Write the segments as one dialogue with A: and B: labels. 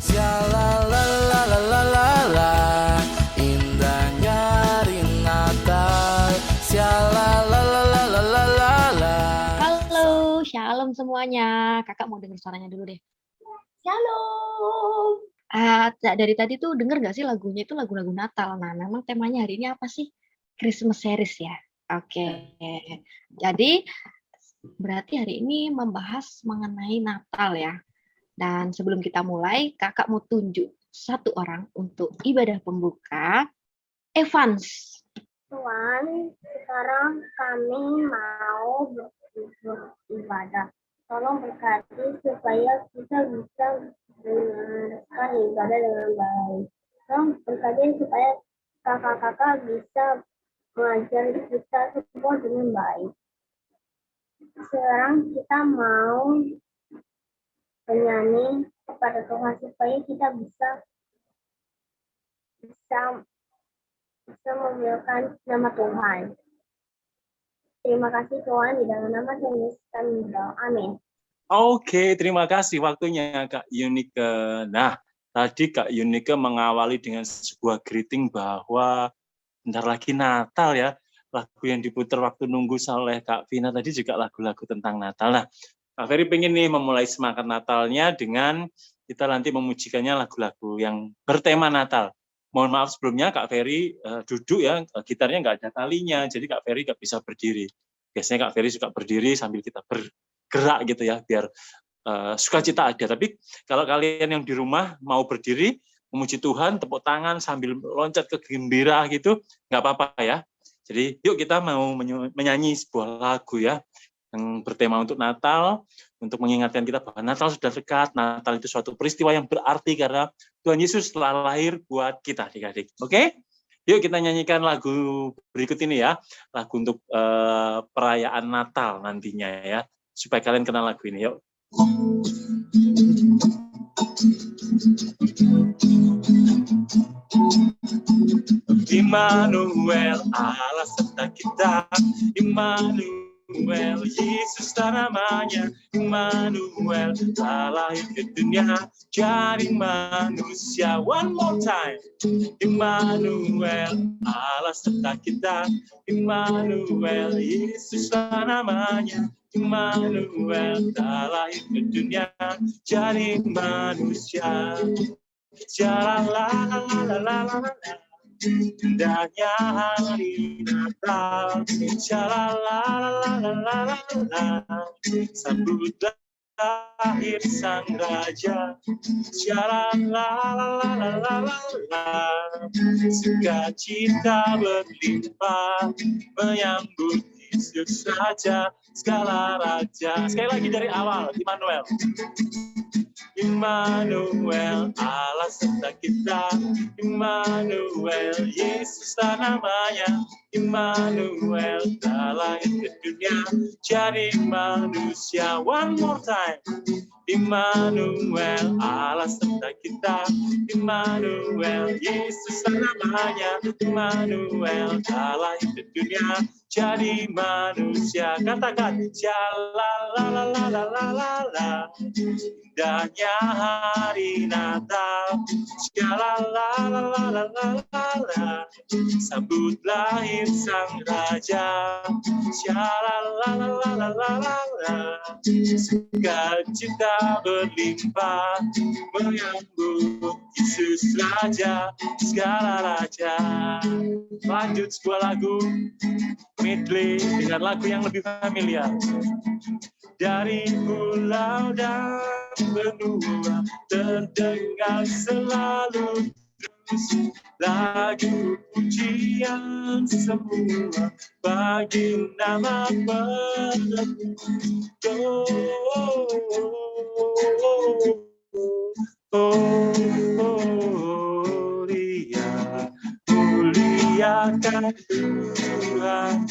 A: Shalalalalala, indahnya hari Natal. Shalalalalala.
B: Halo, shalom semuanya. Kakak mau dengar suaranya dulu deh.
C: Shalom.
B: Dari tadi tuh denger nggak sih lagunya itu lagu-lagu Natal. Nah, memang temanya hari ini apa sih? Christmas series ya. Oke. Jadi berarti hari ini membahas mengenai Natal ya. Dan sebelum kita mulai, kakak mau tunjuk satu orang untuk ibadah pembuka. Evans.
C: Tuhan, sekarang kami mau beribadah. Tolong berkati supaya kita bisa mendengarkan ibadah dengan baik. Tolong berkati supaya kakak-kakak bisa mengajari kita semua dengan baik. Sekarang kita mau menyanyi kepada Tuhan supaya kita bisa memuliakan nama Tuhan. Terima kasih Tuhan, di dalam nama Tuhan Yesus kami berdoa. Amin.
D: Oke, terima kasih waktunya Kak Yunike. Nah, tadi Kak Yunike mengawali dengan sebuah greeting bahwa bentar lagi Natal ya. Lagu yang diputar waktu nunggu oleh Kak Vina tadi juga lagu-lagu tentang Natal. Nah, Kak Ferry pengen nih memulai semangat Natalnya dengan kita nanti memujikannya lagu-lagu yang bertema Natal. Mohon maaf sebelumnya Kak Ferry duduk ya, gitarnya nggak ada talinya, jadi Kak Ferry nggak bisa berdiri. Biasanya Kak Ferry suka berdiri sambil kita bergerak gitu ya, biar sukacita ada. Tapi kalau kalian yang di rumah mau berdiri, memuji Tuhan, tepuk tangan sambil loncat ke gembira gitu, nggak apa-apa ya. Jadi yuk kita mau menyanyi sebuah lagu ya, yang bertema untuk Natal, untuk mengingatkan kita bahwa Natal sudah dekat, Natal itu suatu peristiwa yang berarti karena Tuhan Yesus telah lahir buat kita adik-adik. Oke? Yuk kita nyanyikan lagu berikut ini ya, lagu untuk perayaan Natal nantinya ya, supaya kalian kenal lagu ini. Yuk. Immanuel, Allah serta kita. Immanuel, Yesus namanya. Immanuel, Allah ke dunia jadi manusia. One more time. Immanuel, Allah serta kita. Immanuel, Yesus namanya. Immanuel, Allah ke dunia jadi manusia. Shalalalalala, indahnya hari Natal. Shalalalalala, sambut lahir Sang Raja. Shalalalalala, sukacita berlimpah menyambut Yesus Raja segala raja. Sekali lagi dari awal, Immanuel. Immanuel, Allah serta kita. Immanuel, Yesus namanya. Immanuel, Allah ke dunia jadi manusia. One more time. Immanuel, Allah serta kita. Immanuel, Yesus namanya. Immanuel, Allah ke dunia jadi manusia. Katakan, shalalalalala, indahnya hari Natal. Shalalalalala, sambut lahir Sang Raja. Shalalalalala, sukacita berlimpah menyambut Yesus Raja segala raja. Lanjut sebuah lagu medley dengan lagu yang lebih familiar. Dari pulau dan benua terdengar selalu terus lagu pujian semua bagi nama penebus. Muliakan Tuhan.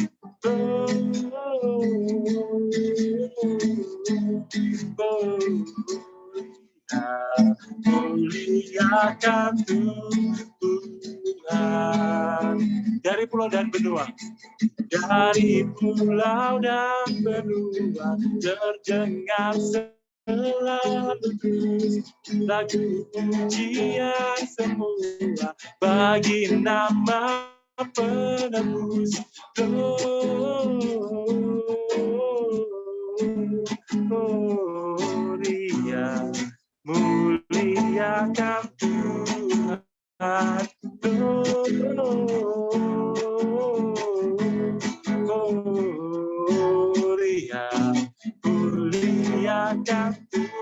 D: Muliakan Tuhan. Dari pulau dan benua, dari pulau dan benua terdengar lagu pujian semua bagi nama penebus Gloria, muliakan Tuhan. Gloria, muliakan Tuhan.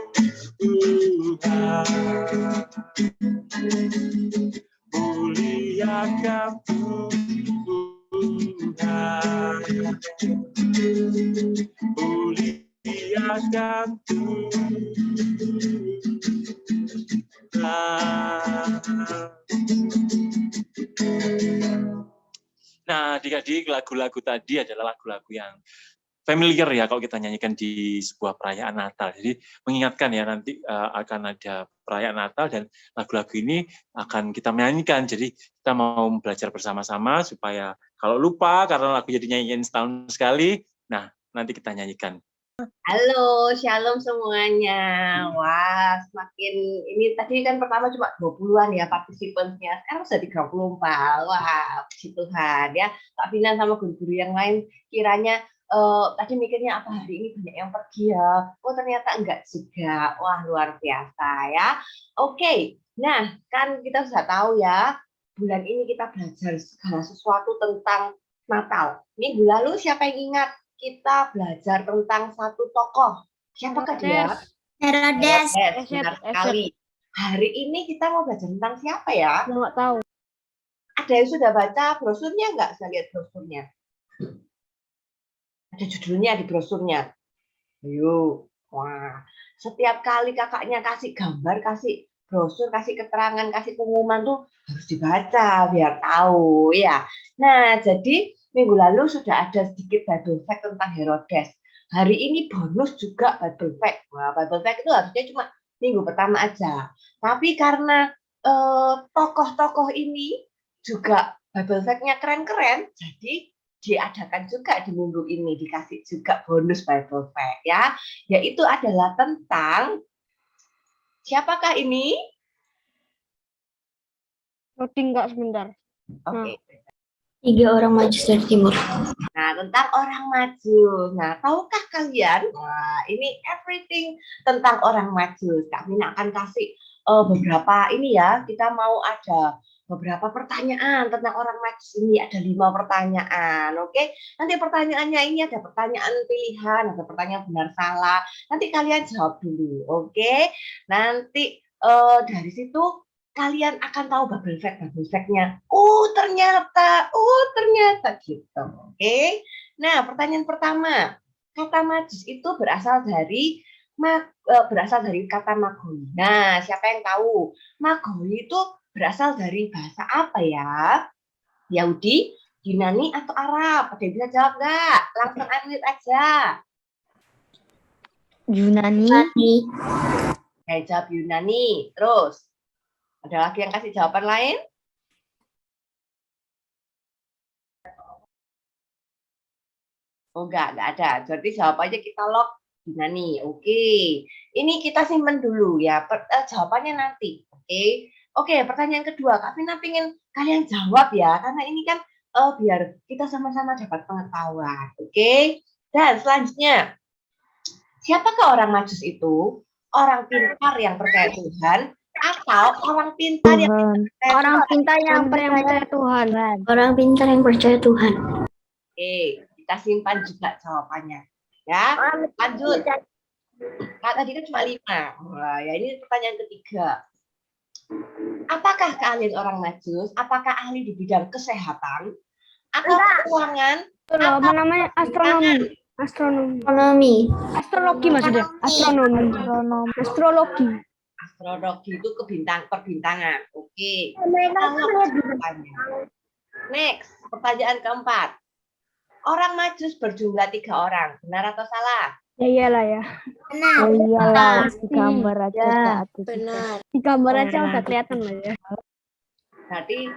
D: Muliakan Tuhan. Muliakan Tuhan. Nah, adik-adik, lagu-lagu tadi adalah lagu-lagu yang familiar ya kalau kita nyanyikan di sebuah perayaan Natal. Jadi mengingatkan ya nanti akan ada perayaan Natal dan lagu-lagu ini akan kita nyanyikan. Jadi kita mau belajar bersama-sama supaya kalau lupa karena lagu jadi nyanyiin setahun sekali, nah nanti kita nyanyikan.
E: Halo, shalom semuanya. Wah, semakin ini tadi kan pertama cuma 20-an ya partisipannya. Sekarang sudah 34. Wah, puji Tuhan ya. Kak Vina sama guru-guru yang lain kiranya tadi mikirnya apa hari ini banyak yang pergi ya. Oh, ternyata enggak juga. Wah, luar biasa ya. Oke. Nah, kan kita sudah tahu ya, bulan ini kita belajar segala sesuatu tentang Natal. Minggu lalu siapa yang ingat? Kita belajar tentang satu tokoh. Siapakah dia?
C: Herodes.
E: Benar sekali. Hari ini kita mau belajar tentang siapa ya?
C: Nggak tahu.
E: Ada yang sudah baca brosurnya nggak? Saya lihat brosurnya. Ada judulnya di brosurnya. Ayo. Wah. Setiap kali kakaknya kasih gambar, kasih brosur, kasih keterangan, kasih pengumuman tuh harus dibaca biar tahu ya. Nah, jadi minggu lalu sudah ada sedikit Bible fact tentang Herodes. Hari ini bonus juga Bible fact. Wah, Bible fact itu harusnya cuma minggu pertama aja. Tapi karena tokoh-tokoh ini juga Bible fact-nya keren-keren, jadi diadakan juga di minggu ini, dikasih juga bonus Bible fact ya. Yaitu adalah tentang siapakah ini?
C: Loading nggak sebentar.
E: Oke.
C: 3 orang Majus dari timur.
E: Nah, tentang orang Majus. Nah, tahukah kalian? Wah, ini everything tentang orang Majus. Kak Mina akan kasih beberapa ini ya. Kita mau ada beberapa pertanyaan tentang orang Majus ini. Ada 5 pertanyaan, oke? Nanti pertanyaannya ini ada pertanyaan pilihan, ada pertanyaan benar salah. Nanti kalian jawab dulu, oke? Nanti dari situ kalian akan tahu Bible fact-nya. Oh ternyata gitu. Oke. Nah, pertanyaan pertama. Kata Majus itu berasal dari kata Magoi. Nah, siapa yang tahu? Magoi itu berasal dari bahasa apa ya? Yahudi, Yunani, atau Arab? Ada yang bisa jawab nggak? Langsung unmute aja.
C: Yunani.
E: Saya jawab Yunani. Terus? Ada lagi yang kasih jawaban lain? Oh, enggak ada. Jadi jawabannya kita lock Yunani. Oke. Ini kita simpen dulu ya. Jawabannya nanti. Oke, pertanyaan kedua. Kak Vina pengen kalian jawab ya. Karena ini kan biar kita sama-sama dapat pengetahuan. Oke. Dan selanjutnya, siapakah orang Majus itu? Orang pintar yang percaya Tuhan, atau orang pintar yang
C: percaya Tuhan. Orang pintar yang percaya Tuhan.
E: Oke, kita simpan juga jawabannya. Ya, lanjut. Nah, tadi kan cuma 5. Wah, ya ini pertanyaan ketiga. Apakah kalian orang Majus? Apakah ahli di bidang kesehatan atau keuangan?
C: Apa namanya? Astronomi. Astrologi maksudnya. Astrologi.
E: Astrologi itu perbintangan. Oke. Next, pertanyaan keempat. Orang Majus berjumlah 3 orang. Benar atau salah?
C: Ya iyalah ya.
F: Benar.
C: Iyalah, di gambar aja.
F: Benar.
C: Di gambar aja udah kelihatan lah ya.
E: Berarti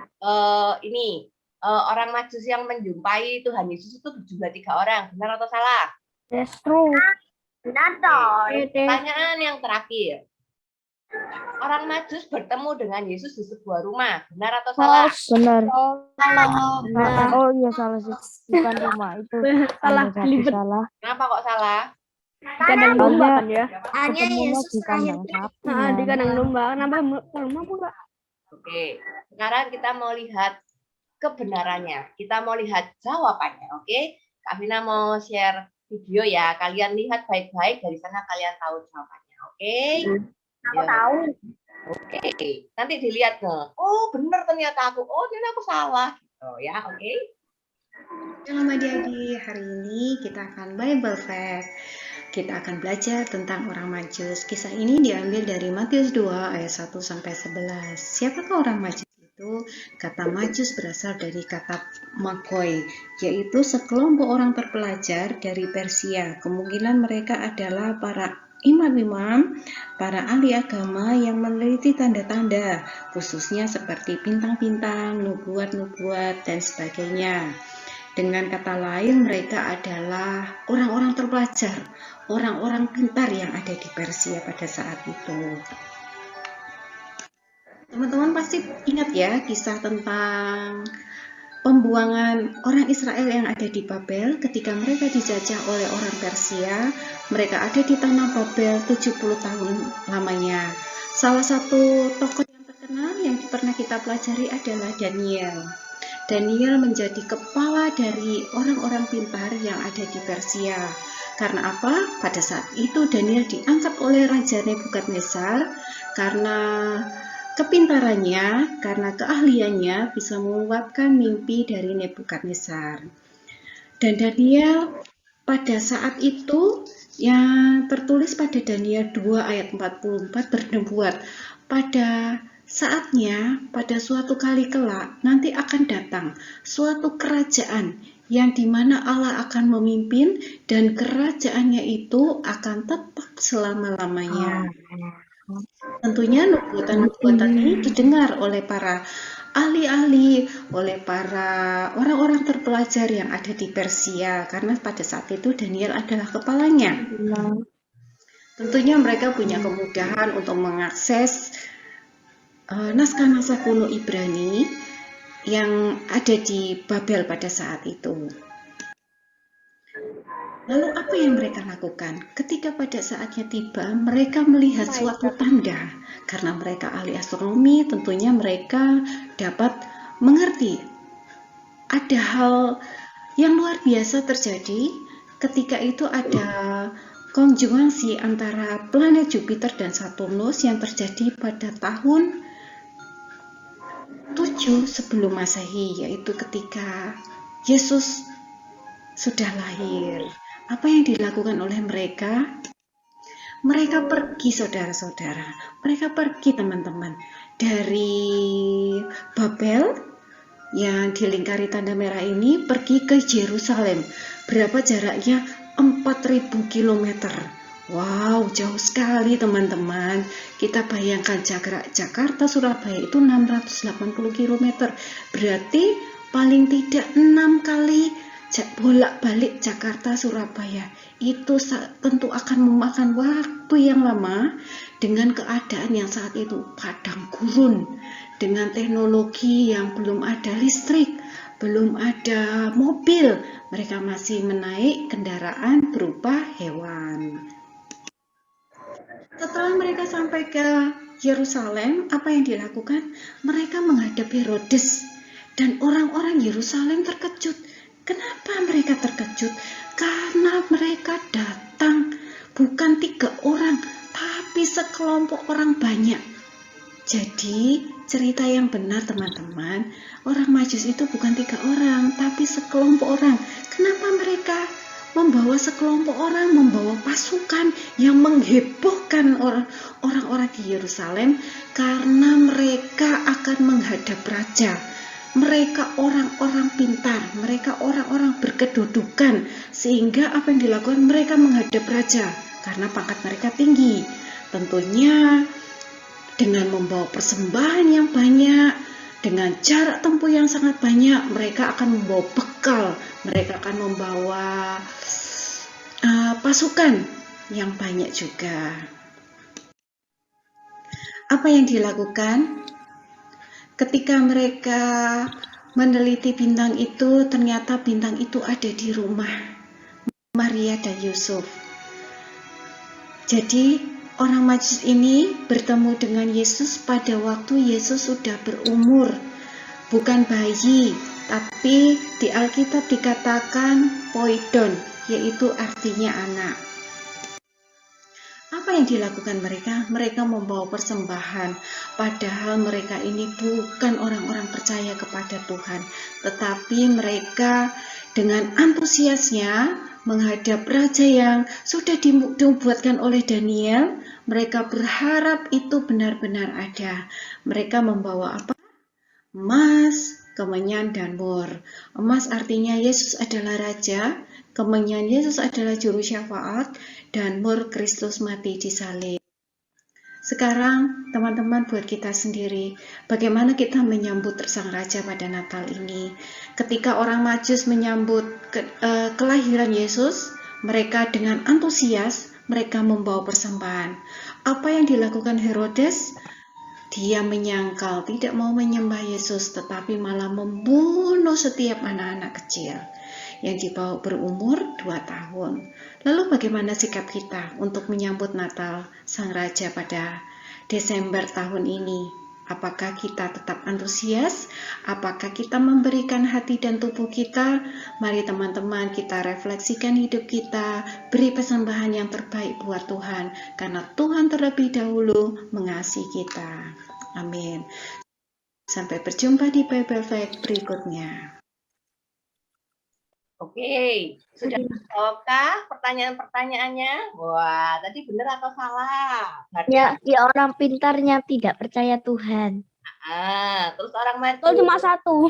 E: ini orang Majus yang menjumpai Tuhan Yesus itu berjumlah 3 orang. Benar atau salah?
C: Yes, true. Natal.
E: Pertanyaan yang terakhir. Orang Majus bertemu dengan Yesus di sebuah rumah. Benar atau salah?
F: Benar.
B: Salah.
F: Oh iya salah sih. Bukan rumah itu.
B: Salah,
F: Hanya satu
B: belibet.
F: salah.
E: Kenapa kok salah?
B: Kandang domba kan ya?
C: Hanya
F: Ketemunya
C: Yesus
F: di kandang sapi.
B: Nah, di
F: Mam.
B: kandang domba. Kenapa rumah pula?
E: Oke, sekarang kita mau lihat kebenarannya. Kita mau lihat jawabannya, oke? Kak Vina mau share video ya. Kalian lihat baik-baik, dari sana kalian tahu jawabannya, oke?
C: Aku tahu.
E: Oke, nanti dilihat dong. Oh, benar ternyata aku. Oh, ternyata aku salah. Gitu ya, oke?
G: Shalom adik-adik, hari ini kita akan Bible Fact. Kita akan belajar tentang orang Majus. Kisah ini diambil dari Matius 2 ayat 1 sampai 11. Siapakah orang Majus itu? Kata Majus berasal dari kata Magoi, yaitu sekelompok orang terpelajar dari Persia. Kemungkinan mereka adalah para imam-imam, para ahli agama yang meneliti tanda-tanda, khususnya seperti bintang-bintang, nubuat-nubuat, dan sebagainya. Dengan kata lain, mereka adalah orang-orang terpelajar, orang-orang pintar yang ada di Persia pada saat itu. Teman-teman pasti ingat ya kisah tentang pembuangan orang Israel yang ada di Babel ketika mereka dijajah oleh orang Persia. Mereka ada di tanah Babel 70 tahun lamanya. Salah satu tokoh yang terkenal yang pernah kita pelajari adalah Daniel. Daniel menjadi kepala dari orang-orang pintar yang ada di Persia. Karena apa? Pada saat itu Daniel diangkat oleh Raja Nebukadnezar karena kepintarannya, karena keahliannya bisa menguatkan mimpi dari Nebukadnezar. Dan Daniel pada saat itu yang tertulis pada Daniel 2 ayat 44 bernubuat, pada saatnya, pada suatu kali kelak, nanti akan datang suatu kerajaan yang dimana Allah akan memimpin dan kerajaannya itu akan tetap selama-lamanya. Tentunya nubuatan-nubuatan ini didengar oleh para ahli-ahli, oleh para orang-orang terpelajar yang ada di Persia, karena pada saat itu Daniel adalah kepalanya. Tentunya mereka punya kemudahan untuk mengakses naskah-naskah kuno Ibrani yang ada di Babel pada saat itu. Lalu apa yang mereka lakukan? Ketika pada saatnya tiba, mereka melihat suatu tanda. Karena mereka ahli astronomi, tentunya mereka dapat mengerti ada hal yang luar biasa terjadi. Ketika itu ada konjungsi antara planet Jupiter dan Saturnus yang terjadi pada tahun 7 sebelum Masehi, yaitu ketika Yesus sudah lahir. Apa yang dilakukan oleh mereka? Mereka pergi, saudara-saudara. Mereka pergi, teman-teman, dari Babel yang dilingkari tanda merah ini pergi ke Yerusalem. Berapa jaraknya? 4.000 km. Wow, jauh sekali teman-teman. Kita bayangkan Jakarta Surabaya itu 680 km. Berarti paling tidak 6 kali bolak-balik Jakarta Surabaya. Itu tentu akan memakan waktu yang lama dengan keadaan yang saat itu padang gurun, dengan teknologi yang belum ada listrik, belum ada mobil. Mereka masih menaik kendaraan berupa hewan. Setelah mereka sampai ke Yerusalem, apa yang dilakukan? Mereka menghadap Herodes dan orang-orang Yerusalem terkejut. Kenapa mereka terkejut? Karena mereka datang bukan 3 orang, tapi sekelompok orang banyak. Jadi cerita yang benar teman-teman, orang Majus itu bukan 3 orang, tapi sekelompok orang. Kenapa mereka membawa sekelompok orang, membawa pasukan yang menghebohkan orang-orang di Yerusalem? Karena mereka akan menghadap raja. Mereka orang-orang pintar, mereka orang-orang berkedudukan, sehingga apa yang dilakukan? Mereka menghadap raja karena pangkat mereka tinggi. Tentunya dengan membawa persembahan yang banyak, dengan jarak tempuh yang sangat banyak, mereka akan membawa bekal, mereka akan membawa pasukan yang banyak juga. Apa yang dilakukan? Ketika mereka meneliti bintang itu, ternyata bintang itu ada di rumah Maria dan Yusuf. Jadi orang Majus ini bertemu dengan Yesus pada waktu Yesus sudah berumur, bukan bayi, tapi di Alkitab dikatakan poidon, yaitu artinya anak. Apa yang dilakukan mereka? Mereka membawa persembahan, padahal mereka ini bukan orang-orang percaya kepada Tuhan, tetapi mereka dengan antusiasnya menghadap raja yang sudah dibuatkan oleh Daniel. Mereka berharap itu benar-benar ada. Mereka membawa apa? Emas, kemenyan, dan mur. Emas artinya Yesus adalah Raja, kemenyan Yesus adalah Juru Syafaat, dan mur Kristus mati di salib. Sekarang teman-teman buat kita sendiri, bagaimana kita menyambut Sang Raja pada Natal ini? Ketika orang Majus menyambut kelahiran Yesus, mereka dengan antusias, mereka membawa persembahan. Apa yang dilakukan Herodes? Dia menyangkal, tidak mau menyembah Yesus, tetapi malah membunuh setiap anak-anak kecil yang di bawah berumur 2 tahun. Lalu bagaimana sikap kita untuk menyambut Natal Sang Raja pada Desember tahun ini? Apakah kita tetap antusias? Apakah kita memberikan hati dan tubuh kita? Mari teman-teman kita refleksikan hidup kita, beri persembahan yang terbaik buat Tuhan, karena Tuhan terlebih dahulu mengasihi kita. Amin. Sampai berjumpa di Bible Fact berikutnya.
E: Oke, sudah dijawabkah pertanyaan-pertanyaannya? Wah, tadi benar atau salah?
F: Ya, orang pintarnya tidak percaya Tuhan.
E: Terus orang Majus.
F: Itu cuma satu.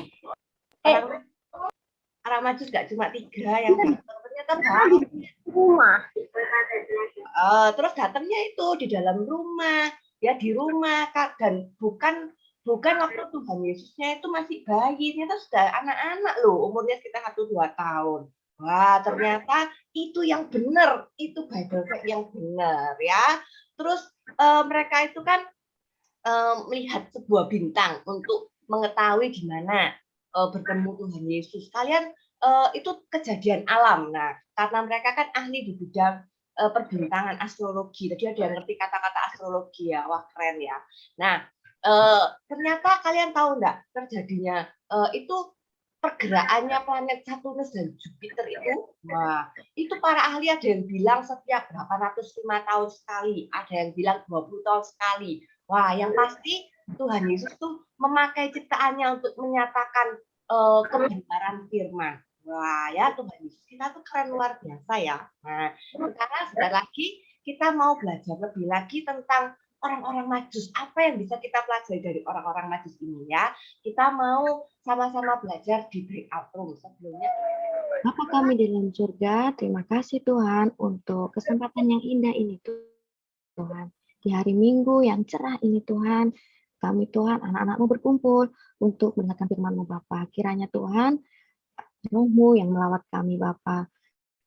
E: Orang Majus nggak cuma 3 yang datang, ternyata banyak.
C: Rumah.
E: Terus datangnya itu di dalam rumah, ya di rumah, dan bukan waktu Tuhan Yesusnya itu masih bayi, ternyata sudah anak-anak loh, umurnya sekitar 1-2 tahun. Wah, ternyata itu yang benar, itu Bible Fact yang benar ya. Terus mereka itu kan melihat sebuah bintang untuk mengetahui di mana bertemu Tuhan Yesus. Kalian itu kejadian alam. Nah, karena mereka kan ahli di bidang perbintangan astrologi. Tadi ada yang ngerti kata-kata astrologi ya, wah keren ya. Nah, ternyata kalian tahu nggak terjadinya itu pergerakannya planet Saturnus dan Jupiter itu? Wah, itu para ahli ada yang bilang setiap 805 tahun sekali, ada yang bilang 20 tahun sekali. Wah, yang pasti Tuhan Yesus tuh memakai ciptaannya untuk menyatakan kebenaran firman. Wah, ya Tuhan Yesus kita tuh keren luar biasa ya. Nah, sekarang sebentar lagi kita mau belajar lebih lagi tentang orang-orang Majus. Apa yang bisa kita pelajari dari orang-orang Majus ini ya? Kita mau sama-sama belajar di breakout room. Sebelumnya,
B: Bapa kami di dalam surga, terima kasih Tuhan untuk kesempatan yang indah ini Tuhan. Di hari Minggu yang cerah ini Tuhan, kami Tuhan, anak-anak-Mu berkumpul untuk mendengarkan firman-Mu Bapa. Kiranya Tuhan, Roh-Mu yang melawat kami Bapa,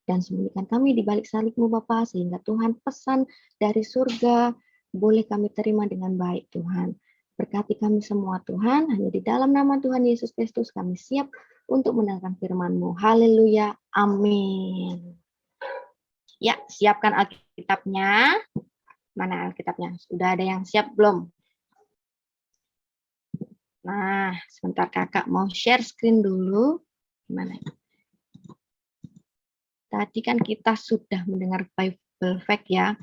B: dan sembunyikan kami di balik salib-Mu Bapa, sehingga Tuhan pesan dari surga boleh kami terima dengan baik Tuhan. Berkati kami semua Tuhan, hanya di dalam nama Tuhan Yesus Kristus kami siap untuk mendengarkan firman-Mu. Haleluya, amin. Ya, siapkan Alkitabnya. Mana Alkitabnya? Sudah ada yang siap belum? Nah, sebentar kakak mau share screen dulu. Gimana? Tadi kan kita sudah mendengar Bible Fact ya,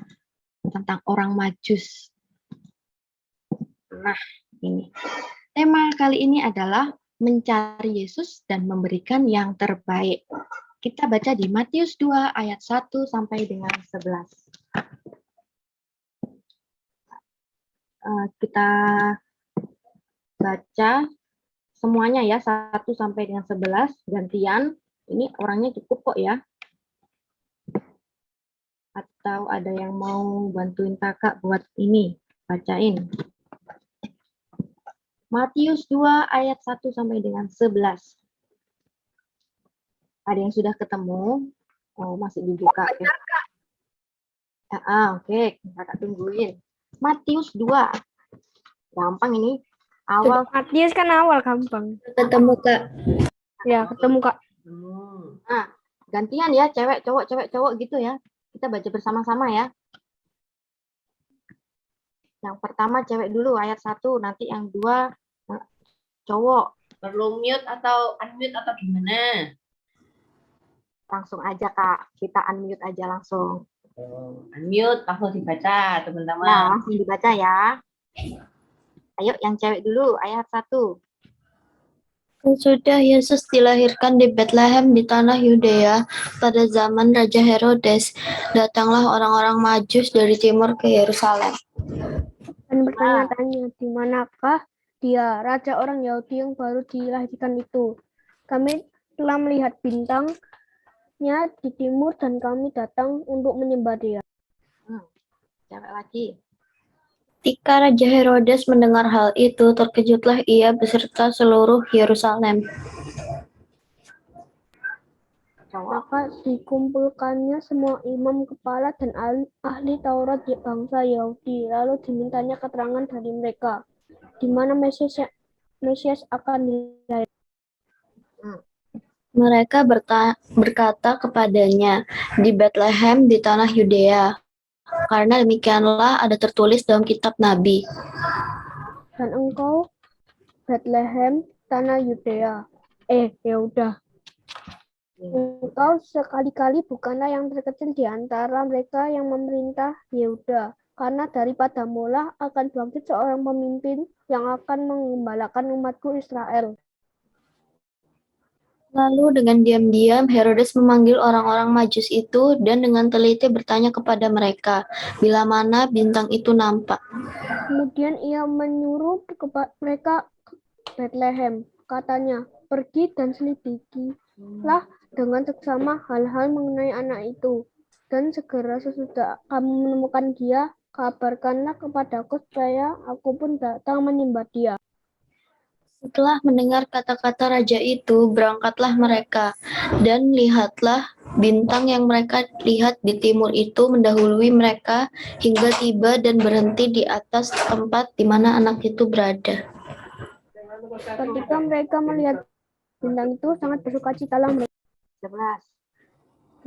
B: tentang orang Majus. Nah, ini. Tema kali ini adalah mencari Yesus dan memberikan yang terbaik. Kita baca di Matius 2 ayat 1 sampai dengan 11. Kita baca semuanya ya, 1 sampai dengan 11 gantian. Ini orangnya cukup kok ya. Atau ada yang mau bantuin kakak buat ini, bacain. Matius 2 ayat 1 sampai dengan 11. Ada yang sudah ketemu? Oh, masih dibuka. Oke, kakak tungguin. Matius 2. Gampang ini. Awal
F: Matius kan awal gampang.
C: Ketemu Kak.
F: Ya, ketemu Kak.
B: gantian ya, cewek cowok gitu ya. Kita baca bersama-sama ya. Yang pertama cewek dulu ayat 1, nanti yang 2 cowok.
E: Perlu mute atau unmute atau gimana?
B: Langsung aja Kak, kita unmute aja langsung.
E: Unmute, langsung dibaca
B: Nah,
E: teman-teman.
B: langsung dibaca ya. Ayo yang cewek dulu, ayat 1.
C: Sesudah Yesus dilahirkan di Bethlehem di tanah Yudea pada zaman Raja Herodes, datanglah orang-orang Majus dari timur ke Yerusalem.
F: Dan bertanya-tanya, di manakah dia, raja orang Yahudi yang baru dilahirkan itu? Kami telah melihat bintangnya di timur dan kami datang untuk menyembah dia.
B: Cewek lagi.
C: Ketika Raja Herodes mendengar hal itu, terkejutlah ia beserta seluruh Yerusalem.
B: Cowok.
F: Maka dikumpulkannya semua imam kepala dan ahli Taurat di bangsa Yahudi. Lalu dimintanya keterangan dari mereka, di mana Mesias akan dilahirkan.
C: Mereka berkata kepadanya, di Bethlehem di tanah Yudea, karena demikianlah ada tertulis dalam kitab Nabi.
F: Dan engkau, Bethlehem, tanah Yudea. Yehuda. Engkau sekali-kali bukanlah yang terkecil di antara mereka yang memerintah Yehuda. Karena daripada mula akan bangkit seorang pemimpin yang akan mengembalakan umatku Israel.
C: Lalu dengan diam-diam Herodes memanggil orang-orang Majus itu dan dengan teliti bertanya kepada mereka, bila mana bintang itu nampak.
F: Kemudian ia menyuruh mereka ke Bethlehem. Katanya, pergi dan selidikilah dengan seksama hal-hal mengenai anak itu. Dan segera sesudah kamu menemukan dia, kabarkanlah kepadaku supaya aku pun datang menyembah dia.
C: Setelah mendengar kata-kata raja itu, berangkatlah mereka, dan lihatlah bintang yang mereka lihat di timur itu mendahului mereka hingga tiba dan berhenti di atas tempat di mana anak itu berada.
F: Ketika mereka melihat bintang itu, sangat bersukacitalah mereka.
B: 11.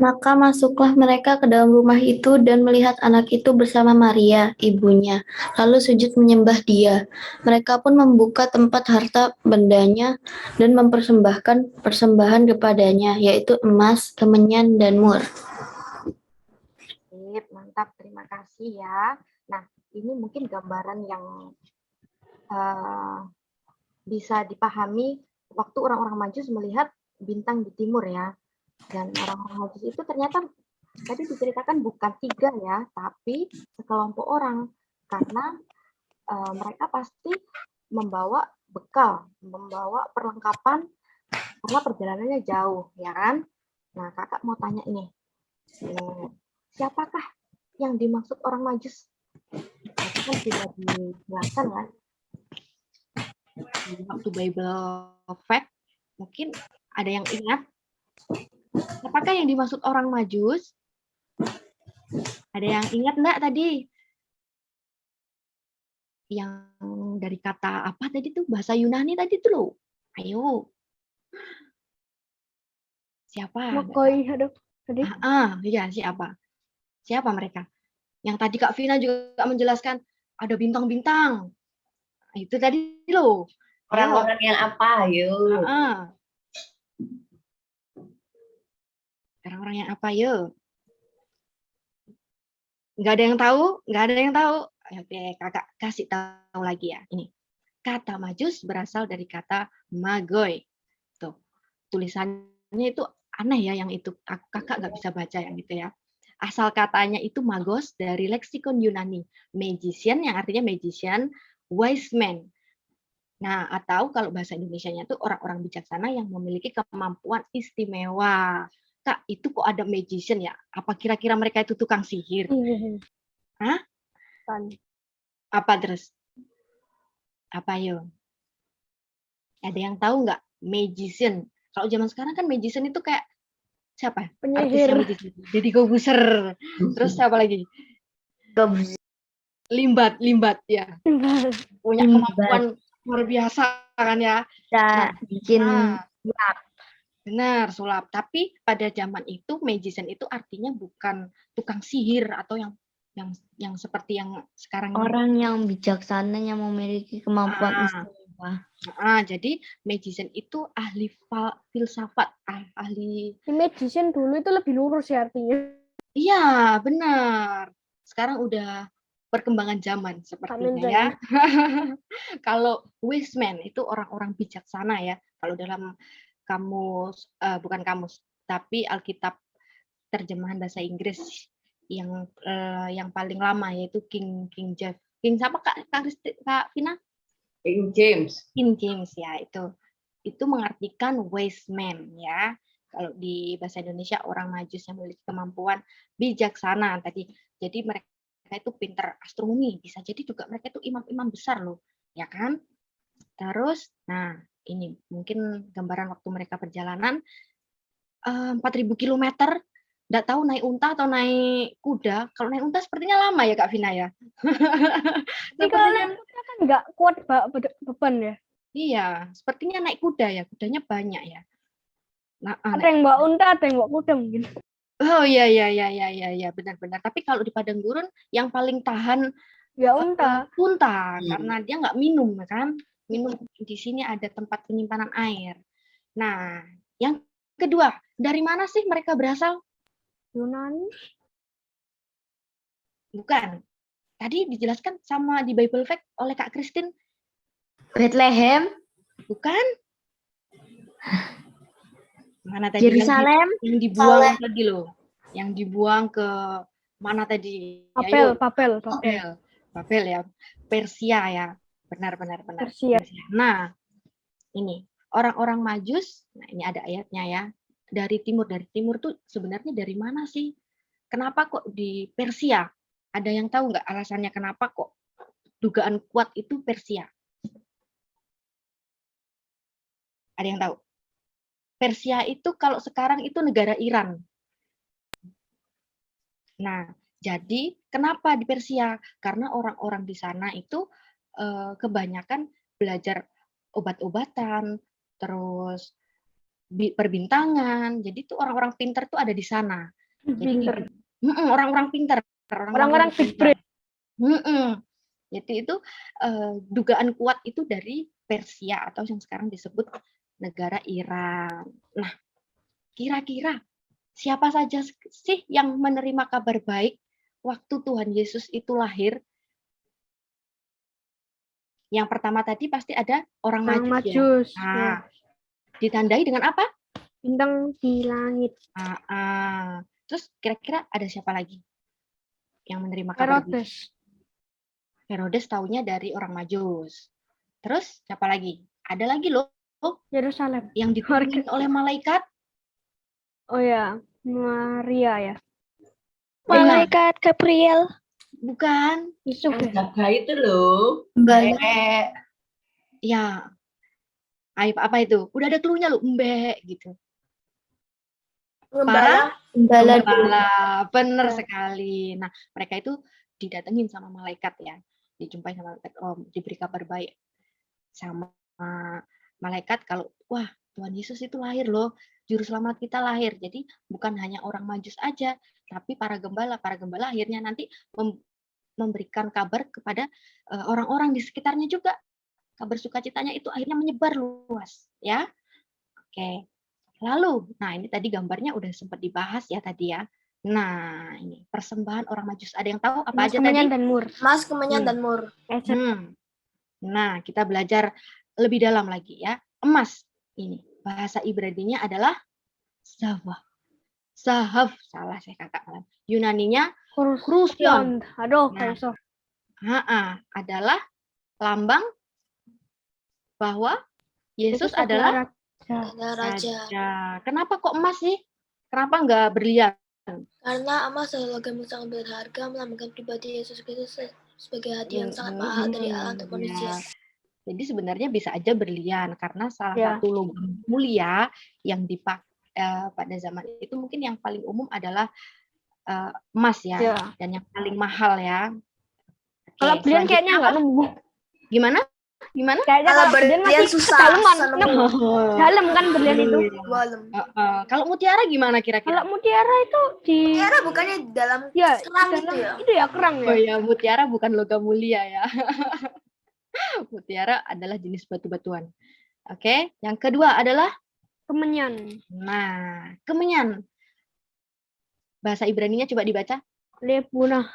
C: Maka masuklah mereka ke dalam rumah itu dan melihat anak itu bersama Maria, ibunya, lalu sujud menyembah dia. Mereka pun membuka tempat harta bendanya dan mempersembahkan persembahan kepadanya, yaitu emas, kemenyan, dan mur.
B: Sip, mantap, terima kasih ya. Nah, ini mungkin gambaran yang bisa dipahami waktu orang-orang Majus melihat bintang di timur ya. Dan orang-orang Majus itu ternyata tadi diceritakan bukan 3 ya, tapi sekelompok orang. Karena mereka pasti membawa bekal, membawa perlengkapan karena perjalanannya jauh, ya kan? Nah, kakak mau tanya ini, siapakah yang dimaksud orang Majus? Itu kan sudah dijelaskan kan? Di waktu Bible Fact, mungkin ada yang ingat? Apakah yang dimaksud orang Majus? Ada yang ingat enggak tadi? Yang dari kata apa tadi tuh? Bahasa Yunani tadi tuh loh. Ayo. Siapa?
F: Makoi ada tadi.
B: Ya siapa? Siapa mereka? Yang tadi Kak Vina juga menjelaskan ada bintang-bintang. Itu tadi loh.
E: Orang-orang yang apa, yuk?
B: Orang-orang yang apa, yuk? Nggak ada yang tahu? Nggak ada yang tahu? Oke, kakak kasih tahu lagi ya. Ini kata Majus berasal dari kata magoi. Tuh, tulisannya itu aneh ya, yang itu kakak nggak bisa baca yang itu ya. Asal katanya itu magos dari leksikon Yunani, magician yang artinya magician, wise man. Nah, atau kalau bahasa Indonesianya itu orang-orang bijaksana yang memiliki kemampuan istimewa. Kak, itu kok ada magician ya? Apa kira-kira mereka itu tukang sihir? Hah? Apa terus? Apa yo? Ada yang tahu nggak? Magician. Kalau zaman sekarang kan magician itu kayak siapa?
F: Penyihir.
B: Jadi Corbuzier. Terus siapa lagi? Limbat ya. Punya kemampuan luar biasa kan ya.
C: Bisa bikin
B: Nah, benar, sulap. Tapi pada zaman itu magician itu artinya bukan tukang sihir atau yang seperti yang sekarang ini.
C: orang yang bijaksana yang memiliki kemampuan istimewa.
B: Jadi magician itu ahli filsafat, ahli.
F: Magician dulu itu lebih lurus ya artinya.
B: Iya, benar. Sekarang udah perkembangan zaman sepertinya ya. Kalau wise man itu orang-orang bijaksana ya. Kalau dalam kamus, bukan kamus, tapi Alkitab terjemahan bahasa Inggris yang paling lama yaitu King James. King siapa Kak Vina?
E: King James.
B: King James ya, itu mengartikan wise man ya. Kalau di bahasa Indonesia orang majus yang memiliki kemampuan bijaksana tadi. Jadi mereka itu pinter astronomi, bisa jadi juga mereka itu imam-imam besar loh, ya kan? Terus, nah ini mungkin gambaran waktu mereka perjalanan 4.000 kilometer, nggak tahu naik unta atau naik kuda. Kalau naik unta sepertinya lama ya Kak Vina ya.
F: Tapi kalau naik kuda kan nggak kuat beban ya.
B: Iya, sepertinya naik kuda ya, kudanya banyak ya. Nah,
F: ada yang bawa unta, ada yang bawa kuda mungkin.
B: Oh iya benar-benar. Tapi kalau di padang gurun yang paling tahan
F: ya unta,
B: karena dia nggak minum kan. Minum di sini ada tempat penyimpanan air. Nah, yang kedua, dari mana sih mereka berasal?
F: Yunani?
B: Bukan. Tadi dijelaskan sama di Bible Fact oleh Kak Christine.
C: Bethlehem?
B: Bukan. Mana tadi?
C: Yerusalem?
B: Yang dibuang tadi loh. Yang dibuang ke mana tadi? Babel ya. Persia ya. Benar.
F: Persia.
B: Nah, ini orang-orang Majus. Nah, ini ada ayatnya ya. Dari timur tuh sebenarnya dari mana sih? Kenapa kok di Persia? Ada yang tahu nggak alasannya kenapa kok dugaan kuat itu Persia? Ada yang tahu? Persia itu kalau sekarang itu negara Iran. Nah, jadi kenapa di Persia? Karena orang-orang di sana itu kebanyakan belajar obat-obatan, terus perbintangan. Jadi tuh orang-orang pintar tuh ada di sana. Jadi orang-orang pintar,
F: orang-orang big brain.
B: Jadi itu dugaan kuat itu dari Persia atau yang sekarang disebut negara Iran. Nah, kira-kira siapa saja sih yang menerima kabar baik waktu Tuhan Yesus itu lahir? Yang pertama tadi pasti ada orang Majus. Ya. Nah, ditandai dengan apa?
F: Bintang di langit.
B: Terus kira-kira ada siapa lagi yang menerima kabar baik? Herodes taunya dari orang Majus. Terus siapa lagi? Ada lagi loh.
F: Yerusalem.
B: Yang diturunin oleh malaikat.
F: Oh ya, Maria ya.
C: Malaikat Gabriel.
B: Bukan.
F: Yusuf ya.
E: Jaga itu loh.
B: Ya. Apa itu? Udah ada cluenya loh, Mbak gitu. Gembala. Bener sekali. Nah, mereka itu didatengin sama malaikat ya. Dijumpai sama malaikat, diberi kabar baik sama malaikat kalau wah Tuhan Yesus itu lahir loh, juru selamat kita lahir. Jadi bukan hanya orang Majus aja, tapi para gembala akhirnya nanti memberikan kabar kepada orang-orang di sekitarnya juga. Kabar sukacitanya itu akhirnya menyebar luas, ya. Oke. Lalu, nah ini tadi gambarnya udah sempat dibahas ya tadi ya. Nah, ini persembahan orang Majus. Ada yang tahu apa aja tadi?
C: Mas, Kemenyan, dan Mur.
B: Nah, kita belajar lebih dalam lagi ya. Emas ini bahasa Ibrani-nya adalah Zahaf. Salah saya katakan. Yunaninya Chrusion. Adalah lambang bahwa Yesus adalah raja. Kenapa kok emas sih? Kenapa nggak berlian?
C: Karena emas adalah logam yang sangat berharga, melambangkan pribadi Yesus Kristus sebagai hadiah yang sangat mahal dari Allah untuk manusia.
B: Jadi sebenarnya bisa aja berlian karena salah satu logam mulia yang dipakai pada zaman itu mungkin yang paling umum adalah emas ya,
F: Ya.
B: dan yang paling mahal ya.
F: Kalau
B: Oke,
F: berlian kayaknya
B: selanjutnya
F: nggak nemu.
B: gimana? Gimana?
F: Kayaknya
H: Kalau
F: kalau berlian
H: berlian
F: masih
H: susah,
F: kedalaman.
H: susah nemu.
F: Nah, dalam kan berlian itu.
H: Dalam.
B: Kalau mutiara gimana
F: Kalau
B: kira-kira?
F: mutiara itu di
H: Mutiara bukannya di dalam
F: ya
H: kerang
F: di
H: itu
F: dalam
H: ya?
F: itu ya kerang
B: Oh
F: ya.
B: ya, mutiara bukan logam mulia ya. Mutiara adalah jenis batu-batuan. Oke, yang kedua adalah
F: Kemenyan,
B: kemenyan. Bahasa Ibraninya coba dibaca.
F: Lebuna,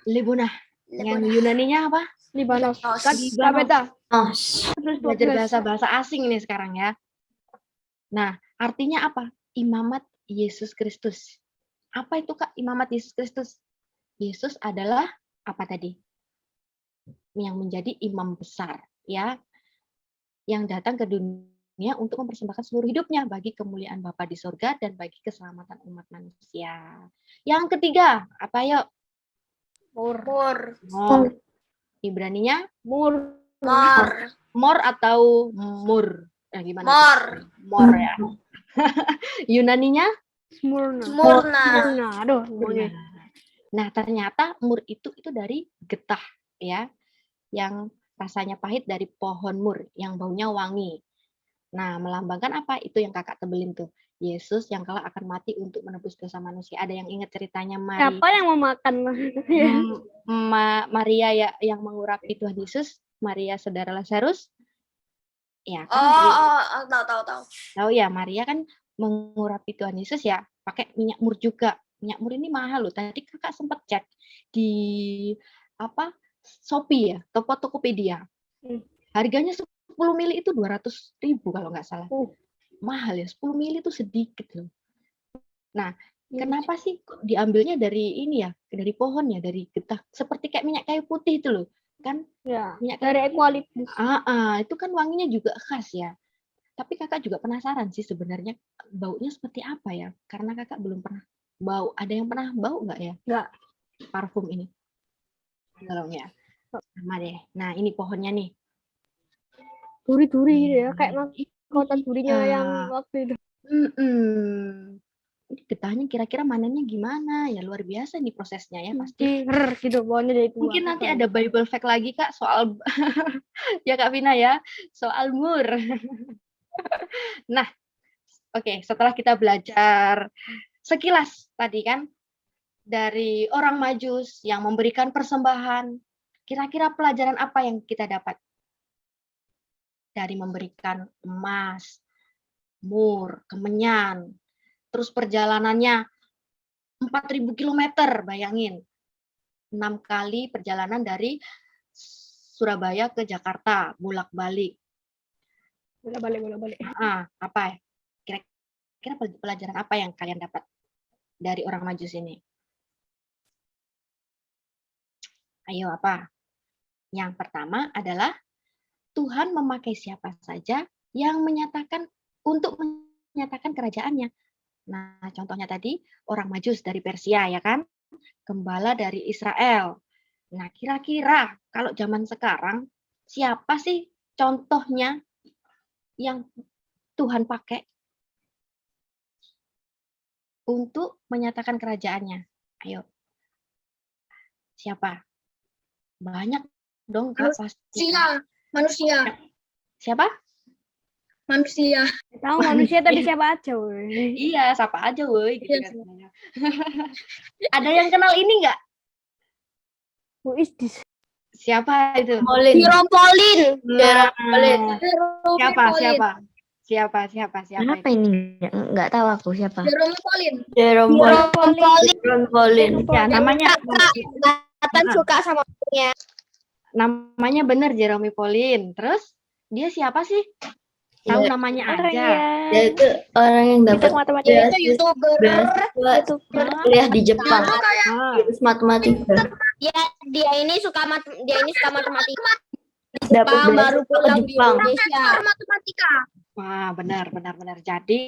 B: Lebonah. Yang Yunaninya apa?
F: Libanos,
H: Libanos.
F: kan
B: Libanos.
F: Kapeta,
C: Os.
F: terus
B: Belajar
F: 12.
B: bahasa-bahasa asing ini sekarang ya. Nah, artinya apa? Imamat Yesus Kristus. Apa itu Kak imamat Yesus Kristus? Yesus adalah apa tadi? Yang menjadi imam besar ya, yang datang ke dunia untuk mempersembahkan seluruh hidupnya bagi kemuliaan Bapa di surga dan bagi keselamatan umat manusia. Yang ketiga, apa yuk?
F: Mur,
B: Mor. Ibraninya
F: mur,
B: mor atau mur? Gimana?
H: Mor.
B: Mor ya. Yunaninya?
F: Smurna,
H: Smurna.
F: Smurna. Aduh, ngomongnya.
B: Nah, ternyata mur itu dari getah ya, yang rasanya pahit dari pohon mur yang baunya wangi. Nah, melambangkan apa? Itu yang kakak tebelin tuh. Yesus yang kelak akan mati untuk menebus dosa manusia. Ada yang ingat ceritanya Maria?
F: Siapa yang mau makan?
B: Maria ya yang mengurapi Tuhan Yesus, Maria saudara Lazarus. Ya kan?
H: Tahu.
B: Tahu ya, Maria kan mengurapi Tuhan Yesus ya, pakai minyak mur juga. Minyak mur ini mahal loh. Tadi kakak sempat cek di apa? Shopee ya, Tokopedia. Harganya 10 mili itu 200.000 kalau nggak salah. Mahal ya, 10 mili itu sedikit loh. Nah, kenapa sih kok diambilnya dari ini ya, dari pohon ya, dari getah, seperti kayak minyak kayu putih itu loh, kan?
F: Ya,
B: Minyak
F: dari
B: kayu
F: eukaliptus.
B: itu kan wanginya juga khas ya. Tapi kakak juga penasaran sih sebenarnya baunya seperti apa ya, karena kakak belum pernah bau. Ada yang pernah bau nggak ya?
F: Nggak.
B: Parfum ini. Belum ya. Sama deh. Nah, ini pohonnya nih.
F: Duri-duri gitu ya, kayak kota durinya
B: Iya.
F: yang waktu itu.
B: Ini getahnya kira-kira manennya gimana? Ya luar biasa nih prosesnya ya pasti.
F: Gitu, bawahnya dari tua.
B: Mungkin nanti ada Bible fact lagi Kak soal ya Kak Vina ya, soal mur. Nah, oke, setelah kita belajar sekilas tadi kan dari orang Majus yang memberikan persembahan, kira-kira pelajaran apa yang kita dapat dari memberikan emas, mur, kemenyan, terus perjalanannya 4.000 km, bayangin. 6 kali perjalanan dari Surabaya ke Jakarta, bolak-balik.
F: Bolak-balik.
B: Apa? Kira-kira pelajaran apa yang kalian dapat dari orang Majus ini? Ayo, apa? Yang pertama adalah Tuhan memakai siapa saja yang menyatakan untuk menyatakan kerajaannya. Nah, contohnya tadi orang Majus dari Persia ya kan? Gembala dari Israel. Nah, kira-kira kalau zaman sekarang siapa sih contohnya yang Tuhan pakai untuk menyatakan kerajaannya? Ayo. Siapa? Banyak dong Kak pasti.
H: Manusia.
B: Siapa?
H: Manusia.
F: Tahu manusia tadi siapa aja, woy.
B: Iya, siapa aja woi gitu kan. Ada yang kenal ini enggak?
F: Who is this?
B: Siapa itu?
H: Dirompolin.
B: Siapa
C: Kenapa
B: itu?
C: ini? Nggak tahu aku siapa.
H: Dirompolin.
C: Jerome
B: Ya, namanya
H: Nathan suka sama
B: namanya bener Jerome Pauline. Terus dia siapa sih? Tahu
C: Ya,
B: namanya
F: Orang
B: aja.
C: dia itu orang yang dapat
F: matematika
H: itu YouTuber.
C: beasiswa kuliah di Jepang.
B: Ah,
C: Terus matematika.
H: Dia ini suka matematika.
C: Dapat
H: Baru
C: beasiswa ke
H: pulang di
C: Jepang.
H: Indonesia. Matematika.
B: wah, benar. Jadi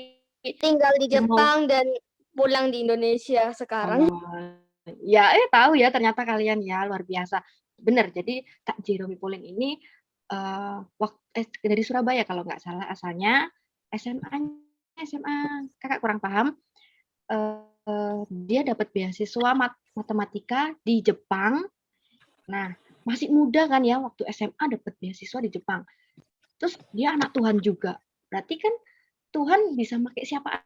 H: Tinggal di Jepang dan pulang di Indonesia sekarang.
B: ya tahu ya ternyata kalian ya luar biasa. Benar. Jadi Kak Jerome Pauline ini dari Surabaya kalau nggak salah asalnya. SMA kakak kurang paham. dia dapat beasiswa matematika di Jepang. Nah, masih muda kan ya, waktu SMA dapat beasiswa di Jepang. Terus dia anak Tuhan juga. Berarti kan Tuhan bisa pakai siapa